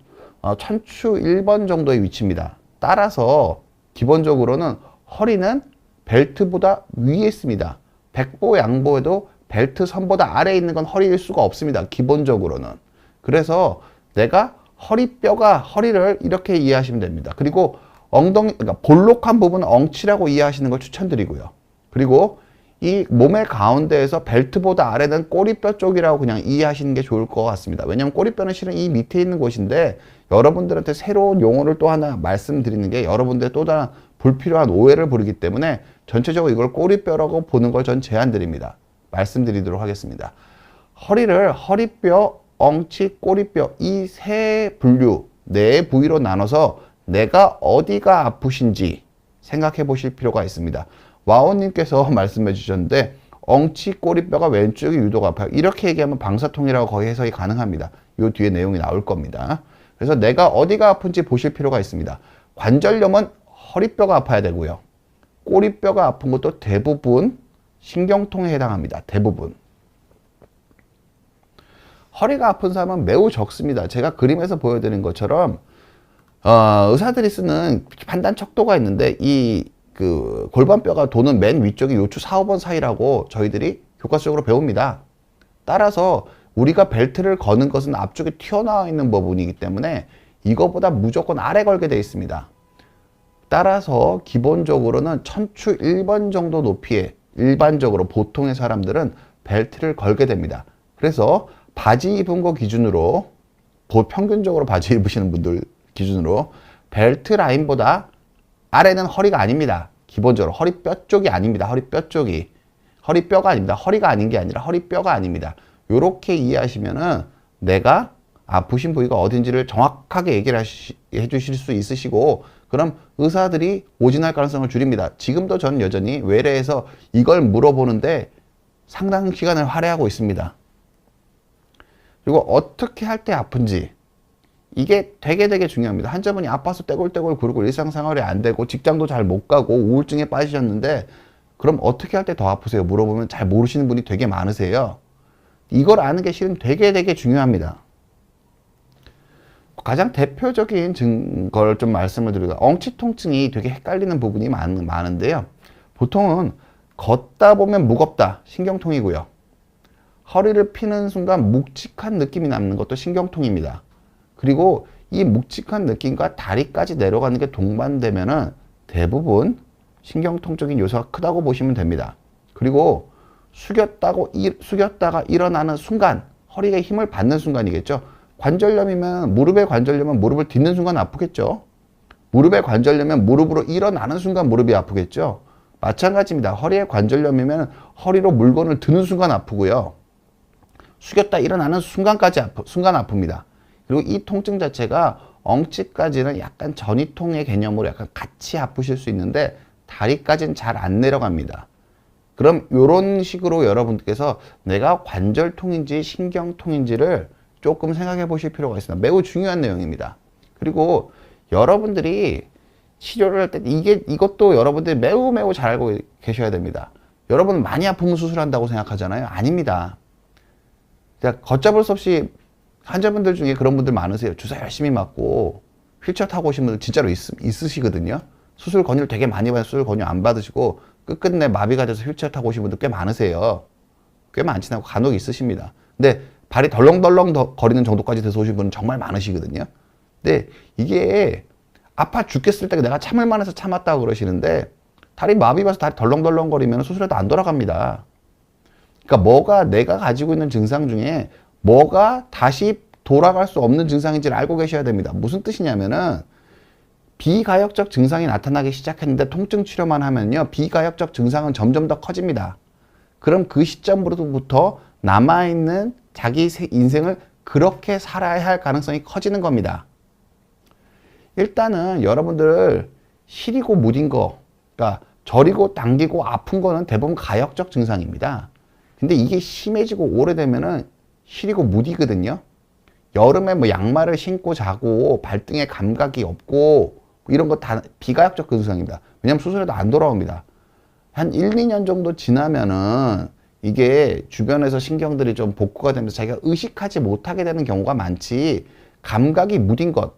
천추 1번 정도의 위치입니다. 따라서 기본적으로는 허리는 벨트보다 위에 있습니다. 백보 양보에도 벨트 선보다 아래에 있는 건 허리일 수가 없습니다. 기본적으로는. 그래서 내가 허리를 이렇게 이해하시면 됩니다. 그리고 그러니까 볼록한 부분은 엉치라고 이해하시는 걸 추천드리고요. 그리고 이 몸의 가운데에서 벨트보다 아래는 꼬리뼈 쪽이라고 그냥 이해하시는 게 좋을 것 같습니다. 왜냐하면 꼬리뼈는 실은 이 밑에 있는 곳인데 여러분들한테 새로운 용어를 또 하나 말씀드리는 게 여러분들의 또 다른 불필요한 오해를 부르기 때문에 전체적으로 이걸 꼬리뼈라고 보는 걸 전 제안드립니다. 말씀드리도록 하겠습니다. 허리뼈, 엉치, 꼬리뼈 이 세 분류, 네 부위로 나눠서 내가 어디가 아프신지 생각해 보실 필요가 있습니다. 와오님께서 말씀해 주셨는데 엉치, 꼬리뼈가 왼쪽이 유독 아파요. 이렇게 얘기하면 방사통이라고 거의 해석이 가능합니다. 이 뒤에 내용이 나올 겁니다. 그래서 내가 어디가 아픈지 보실 필요가 있습니다. 관절염은 허리뼈가 아파야 되고요. 꼬리뼈가 아픈 것도 대부분 신경통에 해당합니다. 대부분. 허리가 아픈 사람은 매우 적습니다. 제가 그림에서 보여드린 것처럼 의사들이 쓰는 판단 척도가 있는데 이 그 골반뼈가 도는 맨 위쪽이 요추 4, 5번 사이라고 저희들이 교과서적으로 배웁니다. 따라서 우리가 벨트를 거는 것은 앞쪽에 튀어나와 있는 부분이기 때문에 이거보다 무조건 아래 걸게 되어 있습니다. 따라서 기본적으로는 척추 1번 정도 높이에 일반적으로 보통의 사람들은 벨트를 걸게 됩니다. 그래서 바지 입은 거 기준으로 평균적으로 바지 입으시는 분들 기준으로 벨트 라인보다 아래는 허리가 아닙니다. 기본적으로 허리뼈 쪽이 아닙니다. 허리뼈 쪽이. 허리뼈가 아닙니다. 허리가 아닌 게 아니라 허리뼈가 아닙니다. 요렇게 이해하시면은 내가 아프신 부위가 어딘지를 정확하게 얘기를 해 주실 수 있으시고, 그럼 의사들이 오진할 가능성을 줄입니다. 지금도 저는 여전히 외래에서 이걸 물어보는데 상당 시간을 할애하고 있습니다. 그리고 어떻게 할 때 아픈지, 이게 되게 중요합니다. 환자분이 아파서 떼굴떼굴 구르고 일상생활이 안 되고 직장도 잘 못 가고 우울증에 빠지셨는데 그럼 어떻게 할 때 더 아프세요? 물어보면 잘 모르시는 분이 되게 많으세요. 이걸 아는 게 실은 되게 중요합니다. 가장 대표적인 걸 좀 말씀을 드리고, 엉치 통증이 되게 헷갈리는 부분이 많은데요. 보통은 걷다 보면 무겁다, 신경통이고요. 허리를 피는 순간 묵직한 느낌이 남는 것도 신경통입니다. 그리고 이 묵직한 느낌과 다리까지 내려가는 게 동반되면은 대부분 신경통적인 요소가 크다고 보시면 됩니다. 그리고 숙였다가 일어나는 순간, 허리에 힘을 받는 순간이겠죠. 관절염이면, 무릎에 관절염은 무릎을 딛는 순간 아프겠죠. 무릎에 관절염이면 무릎으로 일어나는 순간 무릎이 아프겠죠. 마찬가지입니다. 허리에 관절염이면 허리로 물건을 드는 순간 아프고요. 숙였다 일어나는 순간 아픕니다. 그리고 이 통증 자체가 엉치까지는 약간 전이통의 개념으로 약간 같이 아프실 수 있는데 다리까지는 잘 안 내려갑니다. 그럼 이런 식으로 여러분께서 내가 관절통인지 신경통인지를 조금 생각해 보실 필요가 있습니다. 매우 중요한 내용입니다. 그리고 여러분들이 치료를 할 때 이것도 여러분들이 매우 잘 알고 계셔야 됩니다. 여러분 많이 아프면 수술한다고 생각하잖아요. 아닙니다. 걷잡을 수 없이 환자분들 중에 그런 분들 많으세요. 주사 열심히 맞고 휠체어 타고 오신 분들 진짜로 있으시거든요. 수술 권유를 되게 많이 받아서 수술 권유 안 받으시고 끝끝내 마비가 돼서 휠체어 타고 오신 분들 꽤 많으세요. 꽤 많진 않고 간혹 있으십니다. 근데 발이 덜렁덜렁 거리는 정도까지 돼서 오신 분은 정말 많으시거든요. 근데 이게 아파 죽겠을 때 내가 참을 만해서 참았다고 그러시는데 다리 마비 봐서 다리 덜렁덜렁 거리면 수술해도 안 돌아갑니다. 그러니까 내가 가지고 있는 증상 중에 뭐가 다시 돌아갈 수 없는 증상인지를 알고 계셔야 됩니다. 무슨 뜻이냐면은 비가역적 증상이 나타나기 시작했는데 통증 치료만 하면요, 비가역적 증상은 점점 더 커집니다. 그럼 그 시점으로부터 남아있는 자기 인생을 그렇게 살아야 할 가능성이 커지는 겁니다. 일단은 여러분들 시리고 무딘 거, 그러니까 저리고 당기고 아픈 거는 대부분 가역적 증상입니다. 근데 이게 심해지고 오래되면은 시리고 무디거든요. 여름에 뭐 양말을 신고 자고 발등에 감각이 없고 이런 거 다 비가역적 증상입니다. 왜냐면 수술해도 안 돌아옵니다. 한 1, 2년 정도 지나면은 이게 주변에서 신경들이 좀 복구가 되면서 자기가 의식하지 못하게 되는 경우가 많지, 감각이 무딘 것,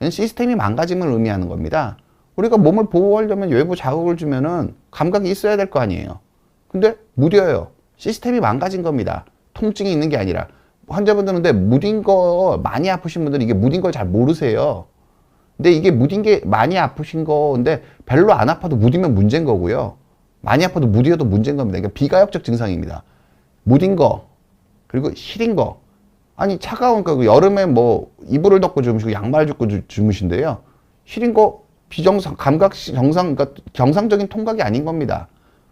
시스템이 망가짐을 의미하는 겁니다. 우리가 몸을 보호하려면 외부 자극을 주면은 감각이 있어야 될 거 아니에요. 근데 무뎌요. 시스템이 망가진 겁니다. 통증이 있는 게 아니라. 환자분들은 근데 무딘 거 많이 아프신 분들은 이게 무딘 걸 잘 모르세요. 근데 이게 무딘 게 많이 아프신 건데 별로 안 아파도 무디면 문제인 거고요. 많이 아파도 무디어도 문제인 겁니다. 그러니까 비가역적 증상입니다. 무딘 거, 그리고 시린 거. 아니 차가운 거, 여름에 뭐 이불을 덮고 주무시고 양말 줍고 주무신대요. 시린 거 비정상, 그러니까 정상적인 통각이 아닌 겁니다.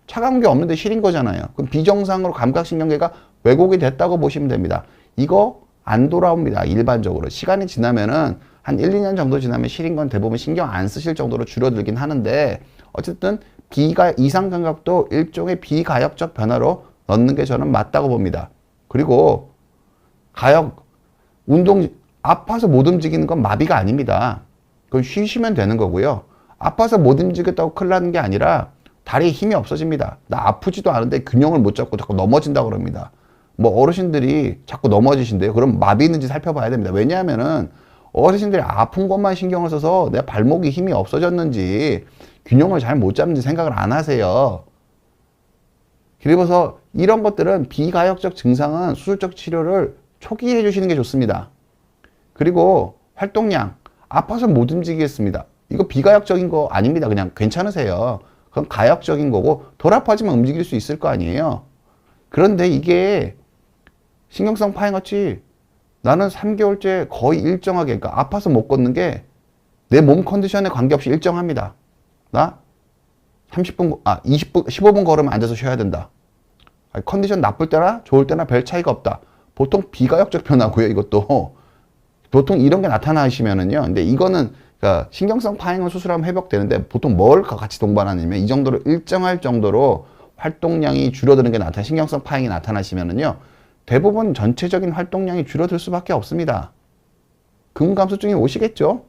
차가운 게 없는데 시린 거잖아요. 그럼 비정상으로 감각신경계가 왜곡이 됐다고 보시면 됩니다. 이거 안 돌아옵니다. 일반적으로. 시간이 지나면은 한 1, 2년 정도 지나면 시린 건 대부분 신경 안 쓰실 정도로 줄어들긴 하는데, 어쨌든 이상 감각도 일종의 비가역적 변화로 넣는 게 저는 맞다고 봅니다. 그리고 아파서 못 움직이는 건 마비가 아닙니다. 그건 쉬시면 되는 거고요. 아파서 못 움직였다고 큰일 나는 게 아니라 다리에 힘이 없어집니다. 나 아프지도 않은데 균형을 못 잡고 자꾸 넘어진다고 그럽니다. 뭐 어르신들이 자꾸 넘어지신대요. 그럼 마비 있는지 살펴봐야 됩니다. 왜냐하면은 어르신들이 아픈 것만 신경을 써서 내 발목이 힘이 없어졌는지 균형을 잘 못 잡는지 생각을 안 하세요. 그래서 이런 것들은 비가역적 증상은 수술적 치료를 초기에 해주시는 게 좋습니다. 그리고 활동량, 아파서 못 움직이겠습니다. 이거 비가역적인 거 아닙니다. 그냥 괜찮으세요. 그건 가역적인 거고 덜 아파지만 움직일 수 있을 거 아니에요. 그런데 이게 신경성 파행같이 나는 3개월째 거의 일정하게, 그러니까 아파서 못 걷는 게 내 몸 컨디션에 관계없이 일정합니다. 나 30분, 20분, 15분 걸으면 앉아서 쉬어야 된다. 컨디션 나쁠 때나 좋을 때나 별 차이가 없다. 보통 비가역적 변화고요, 이것도. 보통 이런 게 나타나시면은요. 근데 이거는, 그러니까 신경성 파행을 수술하면 회복되는데 보통 뭘 같이 동반하냐면 이 정도로 일정할 정도로 활동량이 줄어드는 게 나타나, 신경성 파행이 나타나시면은요. 대부분 전체적인 활동량이 줄어들 수밖에 없습니다. 근감소증이 오시겠죠?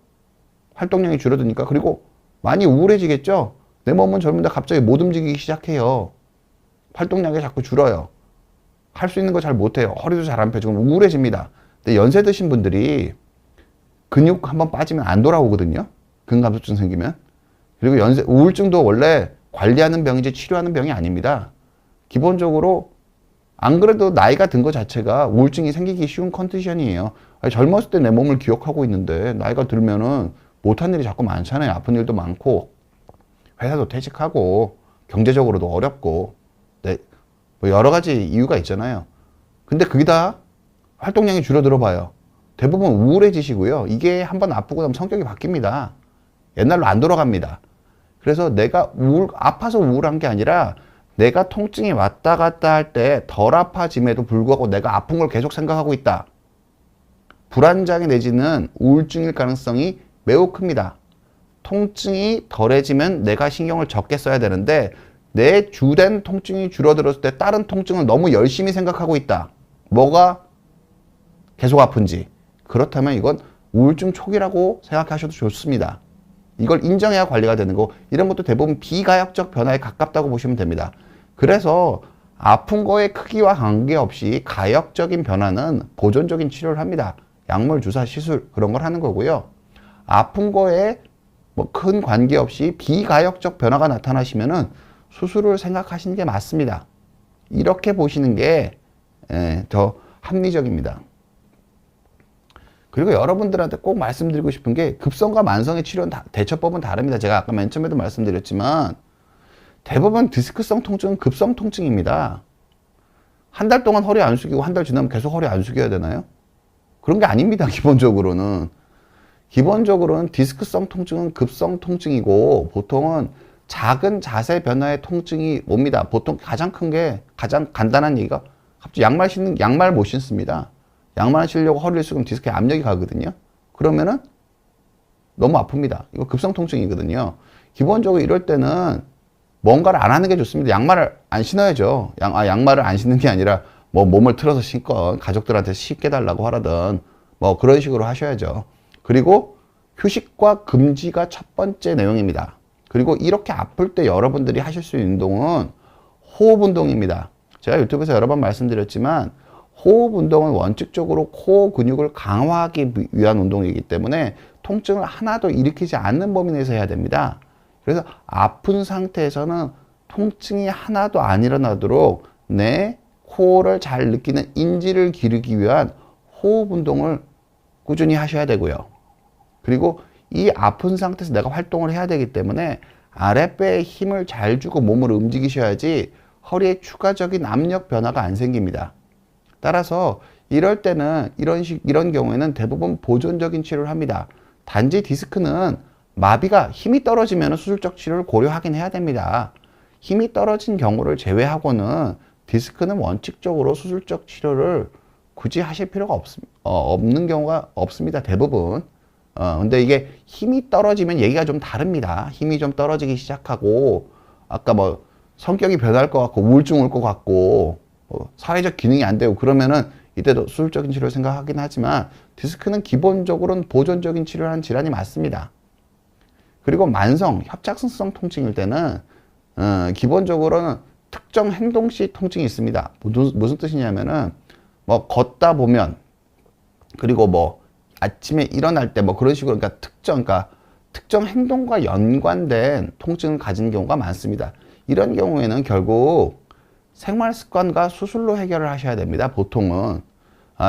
활동량이 줄어드니까. 그리고 많이 우울해지겠죠? 내 몸은 젊은데 갑자기 못 움직이기 시작해요. 활동량이 자꾸 줄어요. 할 수 있는 거 잘 못해요. 허리도 잘 안 펴지고 우울해집니다. 근데 연세 드신 분들이 근육 한번 빠지면 안 돌아오거든요. 근감소증 생기면. 그리고 우울증도 원래 관리하는 병이지 치료하는 병이 아닙니다. 기본적으로 안 그래도 나이가 든 것 자체가 우울증이 생기기 쉬운 컨디션이에요. 젊었을 때 내 몸을 기억하고 있는데 나이가 들면은 못한 일이 자꾸 많잖아요. 아픈 일도 많고 회사도 퇴직하고 경제적으로도 어렵고 뭐 여러 가지 이유가 있잖아요. 근데 그게 다 활동량이 줄어들어 봐요. 대부분 우울해지시고요. 이게 한번 아프고 나면 성격이 바뀝니다. 옛날로 안 돌아갑니다. 그래서 내가 아파서 우울한 게 아니라 내가 통증이 왔다 갔다 할 때 덜 아파짐에도 불구하고 내가 아픈 걸 계속 생각하고 있다. 불안장애 내지는 우울증일 가능성이 매우 큽니다. 통증이 덜해지면 내가 신경을 적게 써야 되는데 내 주된 통증이 줄어들었을 때 다른 통증을 너무 열심히 생각하고 있다. 뭐가 계속 아픈지. 그렇다면 이건 우울증 초기라고 생각하셔도 좋습니다. 이걸 인정해야 관리가 되는 거. 이런 것도 대부분 비가역적 변화에 가깝다고 보시면 됩니다. 그래서 아픈 거의 크기와 관계없이 가역적인 변화는 보존적인 치료를 합니다. 약물, 주사, 시술 그런 걸 하는 거고요. 아픈 거에 뭐 큰 관계없이 비가역적 변화가 나타나시면은 수술을 생각하시는 게 맞습니다. 이렇게 보시는 게 더 합리적입니다. 그리고 여러분들한테 꼭 말씀드리고 싶은 게 급성과 만성의 치료는 대처법은 다릅니다. 제가 아까 맨 처음에도 말씀드렸지만 대부분 디스크성 통증은 급성 통증입니다. 한 달 동안 허리 안 숙이고 한 달 지나면 계속 허리 안 숙여야 되나요? 그런 게 아닙니다. 기본적으로는 디스크성 통증은 급성 통증이고 보통은 작은 자세 변화의 통증이 옵니다. 보통 가장 간단한 얘기가 갑자기 양말 못 신습니다. 양말 신려고 허리를 숙이면 디스크에 압력이 가거든요. 그러면은 너무 아픕니다. 이거 급성 통증이거든요. 기본적으로 이럴 때는 뭔가를 안 하는 게 좋습니다. 양말을 안 신어야죠. 양말을 안 신는 게 아니라 뭐 몸을 틀어서 신건 가족들한테 신게 달라고 하라든 뭐 그런 식으로 하셔야죠. 그리고 휴식과 금지가 첫 번째 내용입니다. 그리고 이렇게 아플 때 여러분들이 하실 수 있는 운동은 호흡 운동입니다. 제가 유튜브에서 여러 번 말씀드렸지만 호흡 운동은 원칙적으로 코어 근육을 강화하기 위한 운동이기 때문에 통증을 하나도 일으키지 않는 범위 내에서 해야 됩니다. 그래서 아픈 상태에서는 통증이 하나도 안 일어나도록 내 코어를 잘 느끼는 인지를 기르기 위한 호흡 운동을 꾸준히 하셔야 되고요. 그리고 이 아픈 상태에서 내가 활동을 해야 되기 때문에 아랫배에 힘을 잘 주고 몸을 움직이셔야지 허리에 추가적인 압력 변화가 안 생깁니다. 따라서 이럴 때는 이런 경우에는 대부분 보존적인 치료를 합니다. 단지 디스크는 마비가 힘이 떨어지면 수술적 치료를 고려하긴 해야 됩니다. 힘이 떨어진 경우를 제외하고는 디스크는 원칙적으로 수술적 치료를 굳이 하실 필요가 없는 경우가 없습니다. 대부분. 근데 이게 힘이 떨어지면 얘기가 좀 다릅니다. 힘이 좀 떨어지기 시작하고 아까 뭐 성격이 변할 것 같고 우울증 올 것 같고 사회적 기능이 안 되고 그러면은 이때도 수술적인 치료를 생각하긴 하지만 디스크는 기본적으로는 보존적인 치료를 하는 질환이 맞습니다. 그리고 만성 협착성 통증일 때는 기본적으로는 특정 행동시 통증이 있습니다. 무슨 뜻이냐면은 뭐 걷다 보면 그리고 뭐 아침에 일어날 때 뭐 그런 식으로 그러니까 특정 행동과 연관된 통증을 가진 경우가 많습니다. 이런 경우에는 결국 생활 습관과 수술로 해결을 하셔야 됩니다. 보통은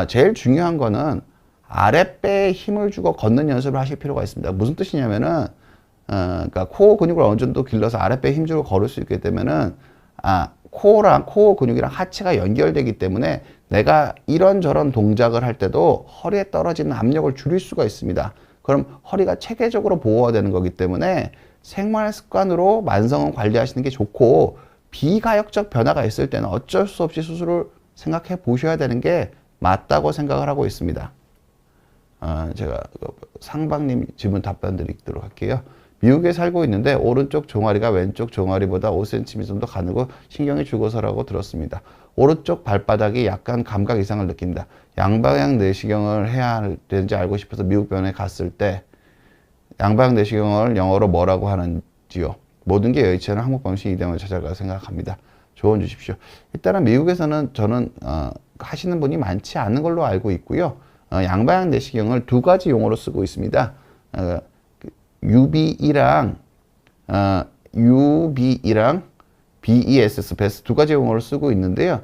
제일 중요한 거는 아랫배에 힘을 주고 걷는 연습을 하실 필요가 있습니다. 무슨 뜻이냐면은 그러니까 코어 근육을 어느 정도 길러서 아랫배에 힘 주고 걸을 수 있게 되면은 코어랑 코어 근육이랑 하체가 연결되기 때문에 내가 이런저런 동작을 할 때도 허리에 떨어지는 압력을 줄일 수가 있습니다. 그럼 허리가 체계적으로 보호가 되는 거기 때문에 생활 습관으로 만성은 관리하시는 게 좋고, 비가역적 변화가 있을 때는 어쩔 수 없이 수술을 생각해 보셔야 되는 게 맞다고 생각을 하고 있습니다. 제가 상방님 질문 답변 드리도록 할게요. 미국에 살고 있는데 오른쪽 종아리가 왼쪽 종아리보다 5cm 정도 가늘고 신경이 죽어서라고 들었습니다. 오른쪽 발바닥이 약간 감각 이상을 느낀다. 양방향 내시경을 해야 되는지 알고 싶어서 미국 병원에 갔을 때 양방향 내시경을 영어로 뭐라고 하는지요. 모든 게 여의치 않은 한국 방식 이대형을 찾아가 생각합니다. 조언 주십시오. 일단은 미국에서는 저는 하시는 분이 많지 않은 걸로 알고 있고요. 양방향 내시경을 두 가지 용어로 쓰고 있습니다. UBE랑 BESS, 베스 두 가지 용어를 쓰고 있는데요.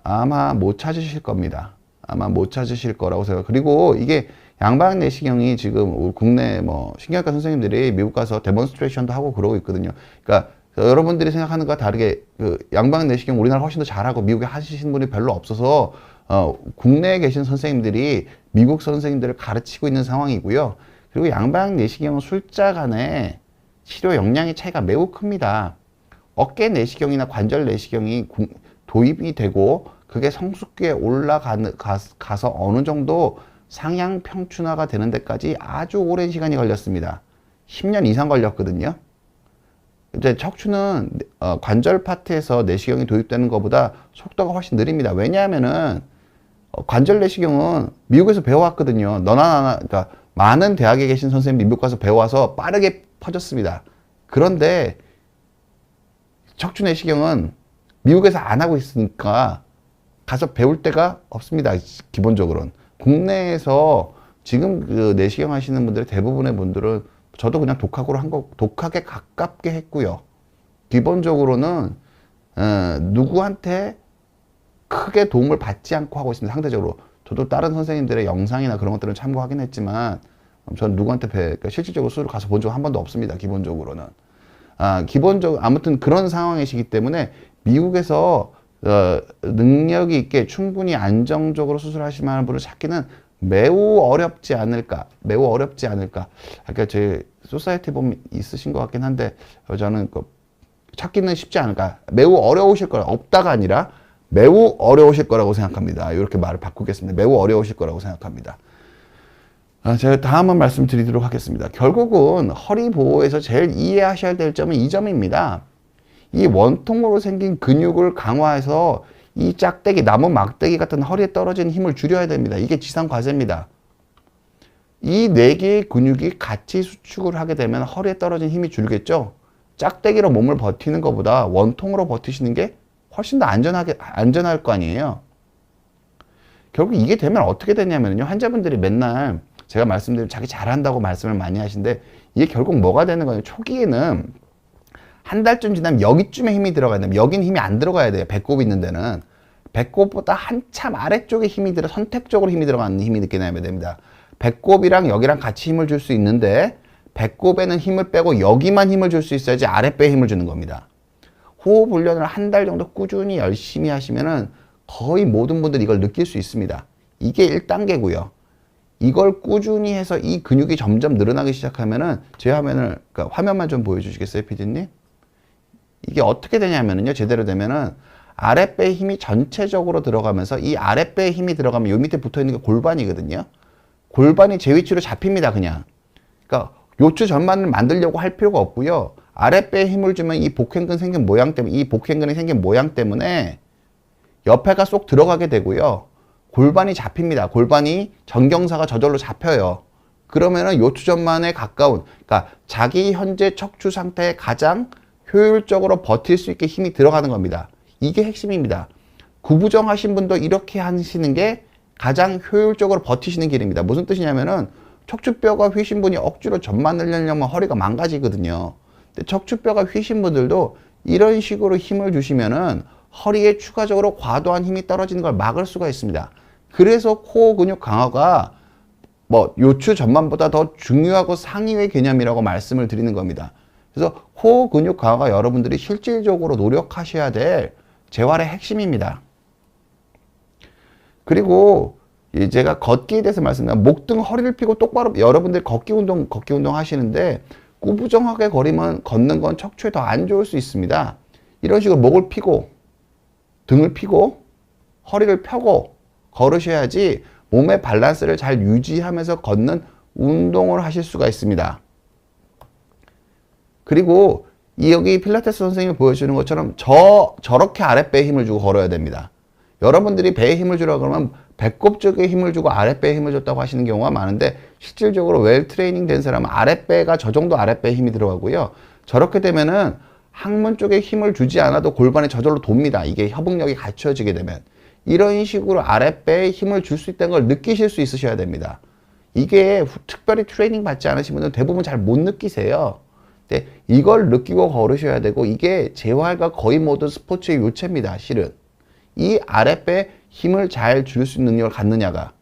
아마 못 찾으실 겁니다. 아마 못 찾으실 거라고 생각. 그리고 이게 양방향 내시경이 지금 국내 뭐 신경외과 선생님들이 미국 가서 데몬스트레이션도 하고 그러고 있거든요. 그러니까 여러분들이 생각하는 것과 다르게 양방향 내시경 우리나라 훨씬 더 잘하고 미국에 하시는 분이 별로 없어서 국내에 계신 선생님들이 미국 선생님들을 가르치고 있는 상황이고요. 그리고 양방향 내시경은 술자 간의 치료 역량의 차이가 매우 큽니다. 어깨 내시경이나 관절 내시경이 도입이 되고 그게 성숙기에 올라가서 어느 정도 상향 평준화가 되는 데까지 아주 오랜 시간이 걸렸습니다. 10년 이상 걸렸거든요. 이제 척추는 관절 파트에서 내시경이 도입되는 것보다 속도가 훨씬 느립니다. 왜냐하면은 관절 내시경은 미국에서 배워왔거든요. 너나 나나, 그러니까 많은 대학에 계신 선생님이 미국 가서 배워와서 빠르게 퍼졌습니다. 그런데 척추 내시경은 미국에서 안 하고 있으니까 가서 배울 데가 없습니다. 기본적으로는. 국내에서 지금 그 내시경 하시는 분들의 대부분의 분들은 저도 그냥 독학으로 한 거, 독학에 가깝게 했고요. 기본적으로는 누구한테 크게 도움을 받지 않고 하고 있습니다. 상대적으로. 저도 다른 선생님들의 영상이나 그런 것들은 참고하긴 했지만 저는 누구한테 그러니까 실질적으로 수술 가서 본 적 한 번도 없습니다. 기본적으로는. 아무튼 그런 상황이시기 때문에 미국에서 능력이 있게 충분히 안정적으로 수술하실 만한 분을 찾기는 매우 어렵지 않을까. 매우 어렵지 않을까. 아까 제 소사이티 보면 있으신 것 같긴 한데 저는 찾기는 쉽지 않을까. 매우 어려우실 거라. 없다가 아니라 매우 어려우실 거라고 생각합니다. 이렇게 말을 바꾸겠습니다. 매우 어려우실 거라고 생각합니다. 제가 다음은 말씀드리도록 하겠습니다. 결국은 허리 보호에서 제일 이해하셔야 될 점은 이 점입니다. 이 원통으로 생긴 근육을 강화해서 이 짝대기, 나무 막대기 같은 허리에 떨어지는 힘을 줄여야 됩니다. 이게 지상 과제입니다. 이 네 개의 근육이 같이 수축을 하게 되면 허리에 떨어진 힘이 줄겠죠. 짝대기로 몸을 버티는 것보다 원통으로 버티시는 게 훨씬 더 안전할 거 아니에요. 결국 이게 되면 어떻게 되냐면요. 환자분들이 맨날 제가 말씀드린 자기 잘한다고 말씀을 많이 하시는데 이게 결국 뭐가 되는 거예요. 초기에는 한 달쯤 지나면 여기쯤에 힘이 들어가야 됩니다. 여긴 힘이 안 들어가야 돼요. 배꼽 있는 데는. 배꼽보다 한참 아래쪽에 힘이 선택적으로 힘이 들어가는 힘이 느껴나야 됩니다. 배꼽이랑 여기랑 같이 힘을 줄 수 있는데 배꼽에는 힘을 빼고 여기만 힘을 줄 수 있어야지 아랫배에 힘을 주는 겁니다. 호흡 훈련을 한 달 정도 꾸준히 열심히 하시면은 거의 모든 분들이 이걸 느낄 수 있습니다. 이게 1단계고요. 이걸 꾸준히 해서 이 근육이 점점 늘어나기 시작하면은 제 화면을, 그러니까 화면만 좀 보여주시겠어요, 피디님? 이게 어떻게 되냐면요, 제대로 되면은 아랫배에 힘이 전체적으로 들어가면서 이 아랫배에 힘이 들어가면 요 밑에 붙어 있는 게 골반이거든요. 골반이 제 위치로 잡힙니다, 그냥. 그러니까 요추 전반을 만들려고 할 필요가 없고요. 아랫배에 힘을 주면 이 복행근 생긴 모양 때문에, 이 복행근이 생긴 모양 때문에 옆에가 쏙 들어가게 되고요. 골반이 잡힙니다. 골반이 전경사가 저절로 잡혀요. 그러면은 요추전만에 가까운, 그러니까 자기 현재 척추 상태에 가장 효율적으로 버틸 수 있게 힘이 들어가는 겁니다. 이게 핵심입니다. 구부정 하신 분도 이렇게 하시는 게 가장 효율적으로 버티시는 길입니다. 무슨 뜻이냐면은 척추뼈가 휘신 분이 억지로 점만 늘리려면 허리가 망가지거든요. 근데 척추뼈가 휘신 분들도 이런 식으로 힘을 주시면은 허리에 추가적으로 과도한 힘이 떨어지는 걸 막을 수가 있습니다. 그래서 코어 근육 강화가 뭐 요추 전만보다 더 중요하고 상위의 개념이라고 말씀을 드리는 겁니다. 그래서 코어 근육 강화가 여러분들이 실질적으로 노력하셔야 될 재활의 핵심입니다. 그리고 제가 걷기에 대해서 말씀드리면 목등 허리를 펴고 똑바로 여러분들 걷기 운동 하시는데 꾸부정하게 걷는 건 척추에 더 안 좋을 수 있습니다. 이런 식으로 목을 펴고 등을 펴고 허리를 펴고 걸으셔야지 몸의 밸런스를 잘 유지하면서 걷는 운동을 하실 수가 있습니다. 그리고 여기 필라테스 선생님이 보여주는 것처럼 저렇게 아랫배에 힘을 주고 걸어야 됩니다. 여러분들이 배에 힘을 주라고 그러면 배꼽 쪽에 힘을 주고 아랫배에 힘을 줬다고 하시는 경우가 많은데 실질적으로 웰 트레이닝 된 사람은 아랫배가 저 정도 아랫배에 힘이 들어가고요. 저렇게 되면은 항문 쪽에 힘을 주지 않아도 골반이 저절로 돕니다. 이게 협응력이 갖춰지게 되면. 이런 식으로 아랫배에 힘을 줄 수 있다는 걸 느끼실 수 있으셔야 됩니다. 이게 특별히 트레이닝 받지 않으신 분들은 대부분 잘 못 느끼세요. 근데 이걸 느끼고 걸으셔야 되고 이게 재활과 거의 모든 스포츠의 요체입니다. 실은. 이 아랫배에 힘을 잘 줄 수 있는 능력을 갖느냐가.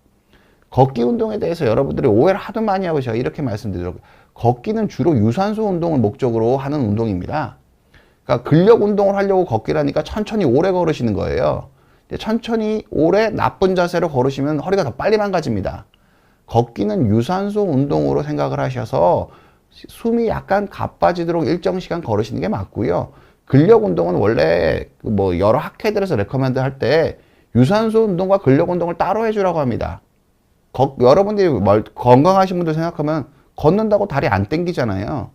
걷기 운동에 대해서 여러분들이 오해를 하도 많이 하고 제가 이렇게 말씀드리더라고요. 걷기는 주로 유산소 운동을 목적으로 하는 운동입니다. 그러니까 근력 운동을 하려고 걷기를 하니까 천천히 오래 걸으시는 거예요. 천천히 오래 나쁜 자세로 걸으시면 허리가 더 빨리 망가집니다. 걷기는 유산소 운동으로 생각을 하셔서 숨이 약간 가빠지도록 일정 시간 걸으시는 게 맞고요. 근력 운동은 원래 뭐 여러 학회들에서 레커멘드 할 때 유산소 운동과 근력 운동을 따로 해주라고 합니다. 여러분들이 건강하신 분들 생각하면 걷는다고 다리 안 땡기잖아요.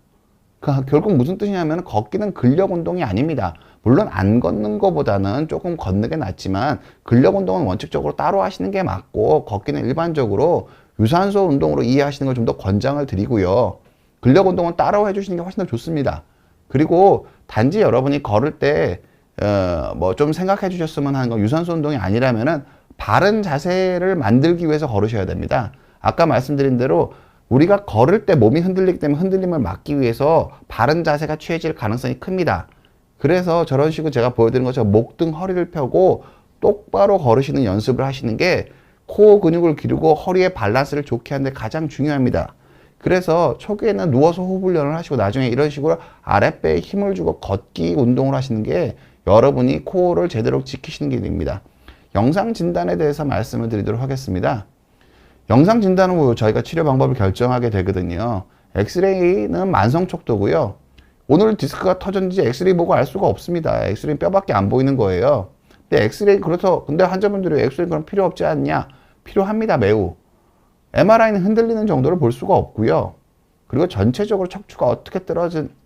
결국 무슨 뜻이냐면 걷기는 근력 운동이 아닙니다. 물론 안 걷는 것보다는 조금 걷는 게 낫지만 근력 운동은 원칙적으로 따로 하시는 게 맞고 걷기는 일반적으로 유산소 운동으로 이해하시는 걸 좀 더 권장을 드리고요. 근력 운동은 따로 해주시는 게 훨씬 더 좋습니다. 그리고 단지 여러분이 걸을 때 뭐 좀 생각해 주셨으면 하는 건 유산소 운동이 아니라면은 바른 자세를 만들기 위해서 걸으셔야 됩니다. 아까 말씀드린 대로 우리가 걸을 때 몸이 흔들리기 때문에 흔들림을 막기 위해서 바른 자세가 취해질 가능성이 큽니다. 그래서 저런 식으로 제가 보여드린 것처럼 목등 허리를 펴고 똑바로 걸으시는 연습을 하시는 게 코어 근육을 기르고 허리의 밸런스를 좋게 하는 데 가장 중요합니다. 그래서 초기에는 누워서 호흡 훈련을 하시고 나중에 이런 식으로 아랫배에 힘을 주고 걷기 운동을 하시는 게 여러분이 코어를 제대로 지키시는 게 됩니다. 영상 진단에 대해서 말씀을 드리도록 하겠습니다. 영상 진단 후 저희가 치료 방법을 결정하게 되거든요. 엑스레이는 만성 척도고요. 오늘 디스크가 터졌는지 엑스레이 보고 알 수가 없습니다. 엑스레이 뼈밖에 안 보이는 거예요. 근데 엑스레이 근데 환자분들이 엑스레이 그럼 필요 없지 않냐? 필요합니다. 매우. MRI는 흔들리는 정도를 볼 수가 없고요. 그리고 전체적으로 척추가 어떻게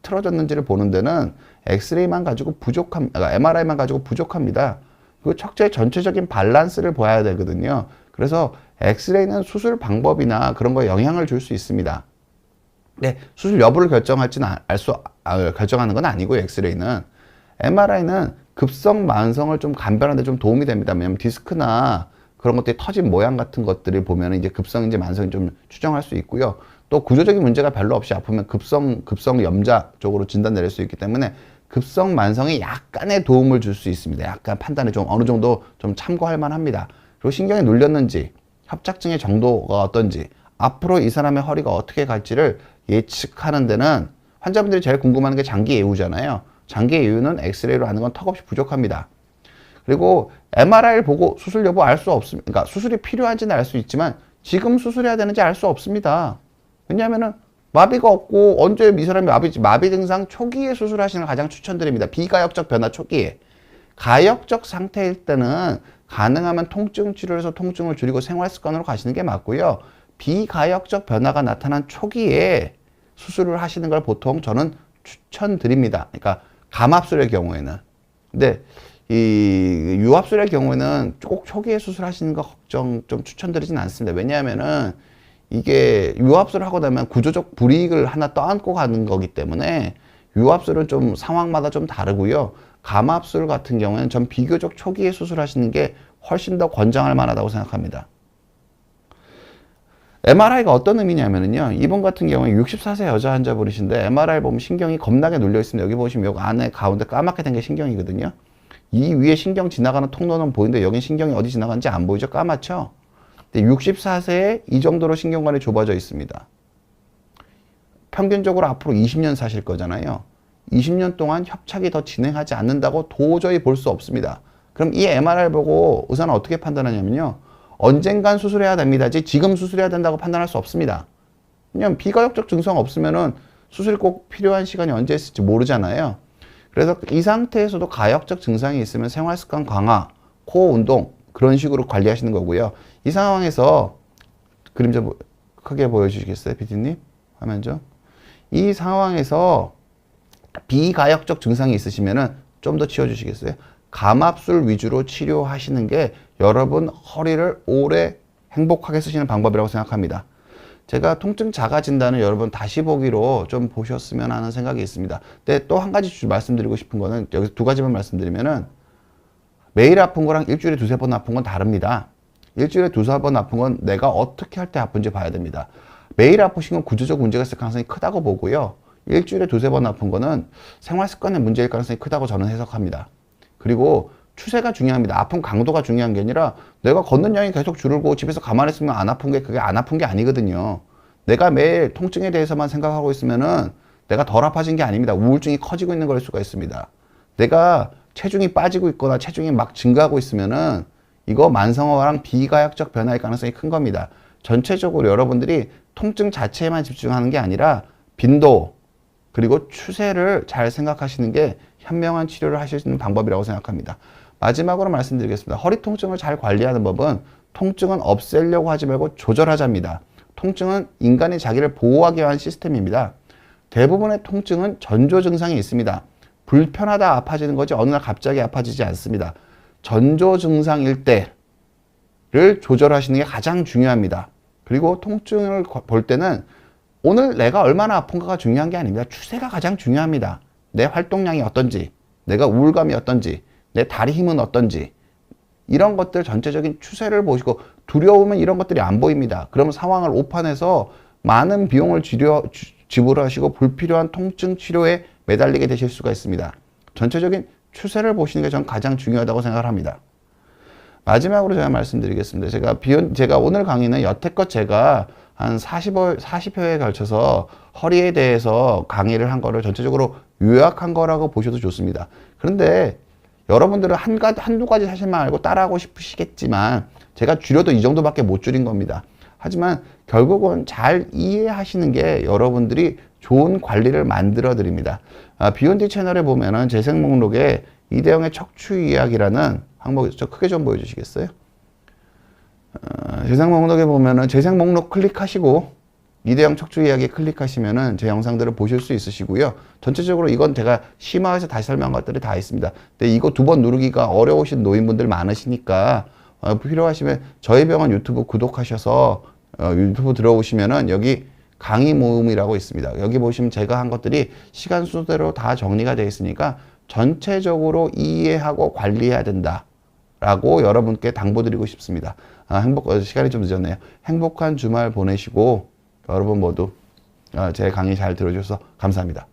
틀어졌는지를 보는 데는 엑스레이만 가지고 MRI만 가지고 부족합니다. 그 척추의 전체적인 밸런스를 봐야 되거든요. 그래서 엑스레이는 수술 방법이나 그런 거에 영향을 줄 수 있습니다. 네, 수술 여부를 결정하는 건 아니고요, 엑스레이는. MRI는 급성, 만성을 좀 감별하는 데 좀 도움이 됩니다. 왜냐면 디스크나 그런 것들이 터진 모양 같은 것들을 보면 이제 급성인지 만성인지 좀 추정할 수 있고요. 또 구조적인 문제가 별로 없이 아프면 급성 염좌 쪽으로 진단 내릴 수 있기 때문에 급성, 만성이 약간의 도움을 줄 수 있습니다. 약간 판단에 좀 어느 정도 좀 참고할 만합니다. 그리고 신경이 눌렸는지, 협착증의 정도가 어떤지, 앞으로 이 사람의 허리가 어떻게 갈지를 예측하는 데는 환자분들이 제일 궁금한 게 장기 예후잖아요. 장기 예후는 엑스레이로 하는 건 턱없이 부족합니다. 그리고 MRI를 보고 수술 여부 알 수 없습니다. 그러니까 수술이 필요한지는 알 수 있지만 지금 수술해야 되는지 알 수 없습니다. 왜냐하면은 마비가 없고 언제 이 사람이 마비 증상 초기에 수술하시는 걸 가장 추천드립니다. 비가역적 변화 초기에. 가역적 상태일 때는 가능하면 통증 치료를 해서 통증을 줄이고 생활 습관으로 가시는 게 맞고요. 비가역적 변화가 나타난 초기에 수술을 하시는 걸 보통 저는 추천드립니다. 그러니까 감압술의 경우에는. 근데 이 유압술의 경우에는 꼭 초기에 수술하시는 거 좀 추천드리진 않습니다. 왜냐하면은 이게 유압술을 하고 나면 구조적 불이익을 하나 떠안고 가는 거기 때문에 유압술은 좀 상황마다 좀 다르고요. 감압술 같은 경우에는 전 비교적 초기에 수술하시는 게 훨씬 더 권장할 만하다고 생각합니다. MRI가 어떤 의미냐면요. 이분 같은 경우에 64세 여자 환자분이신데 MRI 보면 신경이 겁나게 눌려 있습니다. 여기 보시면 여기 안에 가운데 까맣게 된 게 신경이거든요. 이 위에 신경 지나가는 통로는 보이는데 여긴 신경이 어디 지나가는지 안 보이죠? 까맣죠? 근데 64세에 이 정도로 신경관이 좁아져 있습니다. 평균적으로 앞으로 20년 사실 거잖아요. 20년 동안 협착이 더 진행하지 않는다고 도저히 볼 수 없습니다. 그럼 이 MRI 보고 의사는 어떻게 판단하냐면요. 언젠간 수술해야 됩니다지 지금 수술해야 된다고 판단할 수 없습니다. 왜냐면 비가역적 증상 없으면은 수술이 꼭 필요한 시간이 언제 있을지 모르잖아요. 그래서 이 상태에서도 가역적 증상이 있으면 생활습관 강화, 코어 운동 그런 식으로 관리하시는 거고요. 이 상황에서 그림 좀 크게 보여주시겠어요, PD님? 화면 좀. 이 상황에서 비가역적 증상이 있으시면은 좀 더 치워주시겠어요? 감압술 위주로 치료하시는 게 여러분 허리를 오래 행복하게 쓰시는 방법이라고 생각합니다. 제가 통증 자가 진단을 여러분 다시 보기로 좀 보셨으면 하는 생각이 있습니다. 근데 또 한 가지 말씀드리고 싶은 거는 여기서 두 가지만 말씀드리면은 매일 아픈 거랑 일주일에 두세 번 아픈 건 다릅니다. 일주일에 두세 번 아픈 건 내가 어떻게 할 때 아픈지 봐야 됩니다. 매일 아프신 건 구조적 문제가 있을 가능성이 크다고 보고요. 일주일에 두세 번 아픈 거는 생활 습관의 문제일 가능성이 크다고 저는 해석합니다. 그리고 추세가 중요합니다. 아픈 강도가 중요한 게 아니라 내가 걷는 양이 계속 줄고 집에서 가만히 있으면 안 아픈 게 그게 안 아픈 게 아니거든요. 내가 매일 통증에 대해서만 생각하고 있으면은 내가 덜 아파진 게 아닙니다. 우울증이 커지고 있는 걸 수가 있습니다. 내가 체중이 빠지고 있거나 체중이 막 증가하고 있으면은 이거 만성화랑 비가역적 변화의 가능성이 큰 겁니다. 전체적으로 여러분들이 통증 자체에만 집중하는 게 아니라 빈도 그리고 추세를 잘 생각하시는 게 현명한 치료를 하실 수 있는 방법이라고 생각합니다. 마지막으로 말씀드리겠습니다. 허리 통증을 잘 관리하는 법은 통증은 없애려고 하지 말고 조절하자입니다. 통증은 인간이 자기를 보호하기 위한 시스템입니다. 대부분의 통증은 전조 증상이 있습니다. 불편하다 아파지는 거지 어느 날 갑자기 아파지지 않습니다. 전조 증상일 때를 조절하시는 게 가장 중요합니다. 그리고 통증을 볼 때는 오늘 내가 얼마나 아픈가가 중요한 게 아닙니다. 추세가 가장 중요합니다. 내 활동량이 어떤지, 내가 우울감이 어떤지, 내 다리 힘은 어떤지 이런 것들 전체적인 추세를 보시고 두려우면 이런 것들이 안 보입니다. 그러면 상황을 오판해서 많은 비용을 지불하시고 불필요한 통증 치료에 매달리게 되실 수가 있습니다. 전체적인 추세를 보시는 게 전 가장 중요하다고 생각을 합니다. 마지막으로 제가 말씀드리겠습니다. 제가 오늘 강의는 여태껏 제가 한 40회에 걸쳐서 허리에 대해서 강의를 한 거를 전체적으로 요약한 거라고 보셔도 좋습니다. 그런데 여러분들은 한두 가지 사실만 알고 따라하고 싶으시겠지만 제가 줄여도 이 정도밖에 못 줄인 겁니다. 하지만 결국은 잘 이해하시는 게 여러분들이 좋은 관리를 만들어 드립니다. 비욘디 채널에 보면은 재생 목록에 이대형의 척추 이야기라는 항목이 저 크게 좀 보여주시겠어요? 재생 목록에 보면은 재생 목록 클릭하시고 이대형 척추 이야기 클릭하시면은 제 영상들을 보실 수 있으시고요. 전체적으로 이건 제가 심화해서 다시 설명한 것들이 다 있습니다. 근데 이거 두 번 누르기가 어려우신 노인분들 많으시니까 필요하시면 저희 병원 유튜브 구독하셔서 유튜브 들어오시면은 여기 강의 모음이라고 있습니다. 여기 보시면 제가 한 것들이 시간 순서대로 다 정리가 되어 있으니까 전체적으로 이해하고 관리해야 된다라고 여러분께 당부드리고 싶습니다. 시간이 좀 늦었네요. 행복한 주말 보내시고 여러분 모두 제 강의 잘 들어주셔서 감사합니다.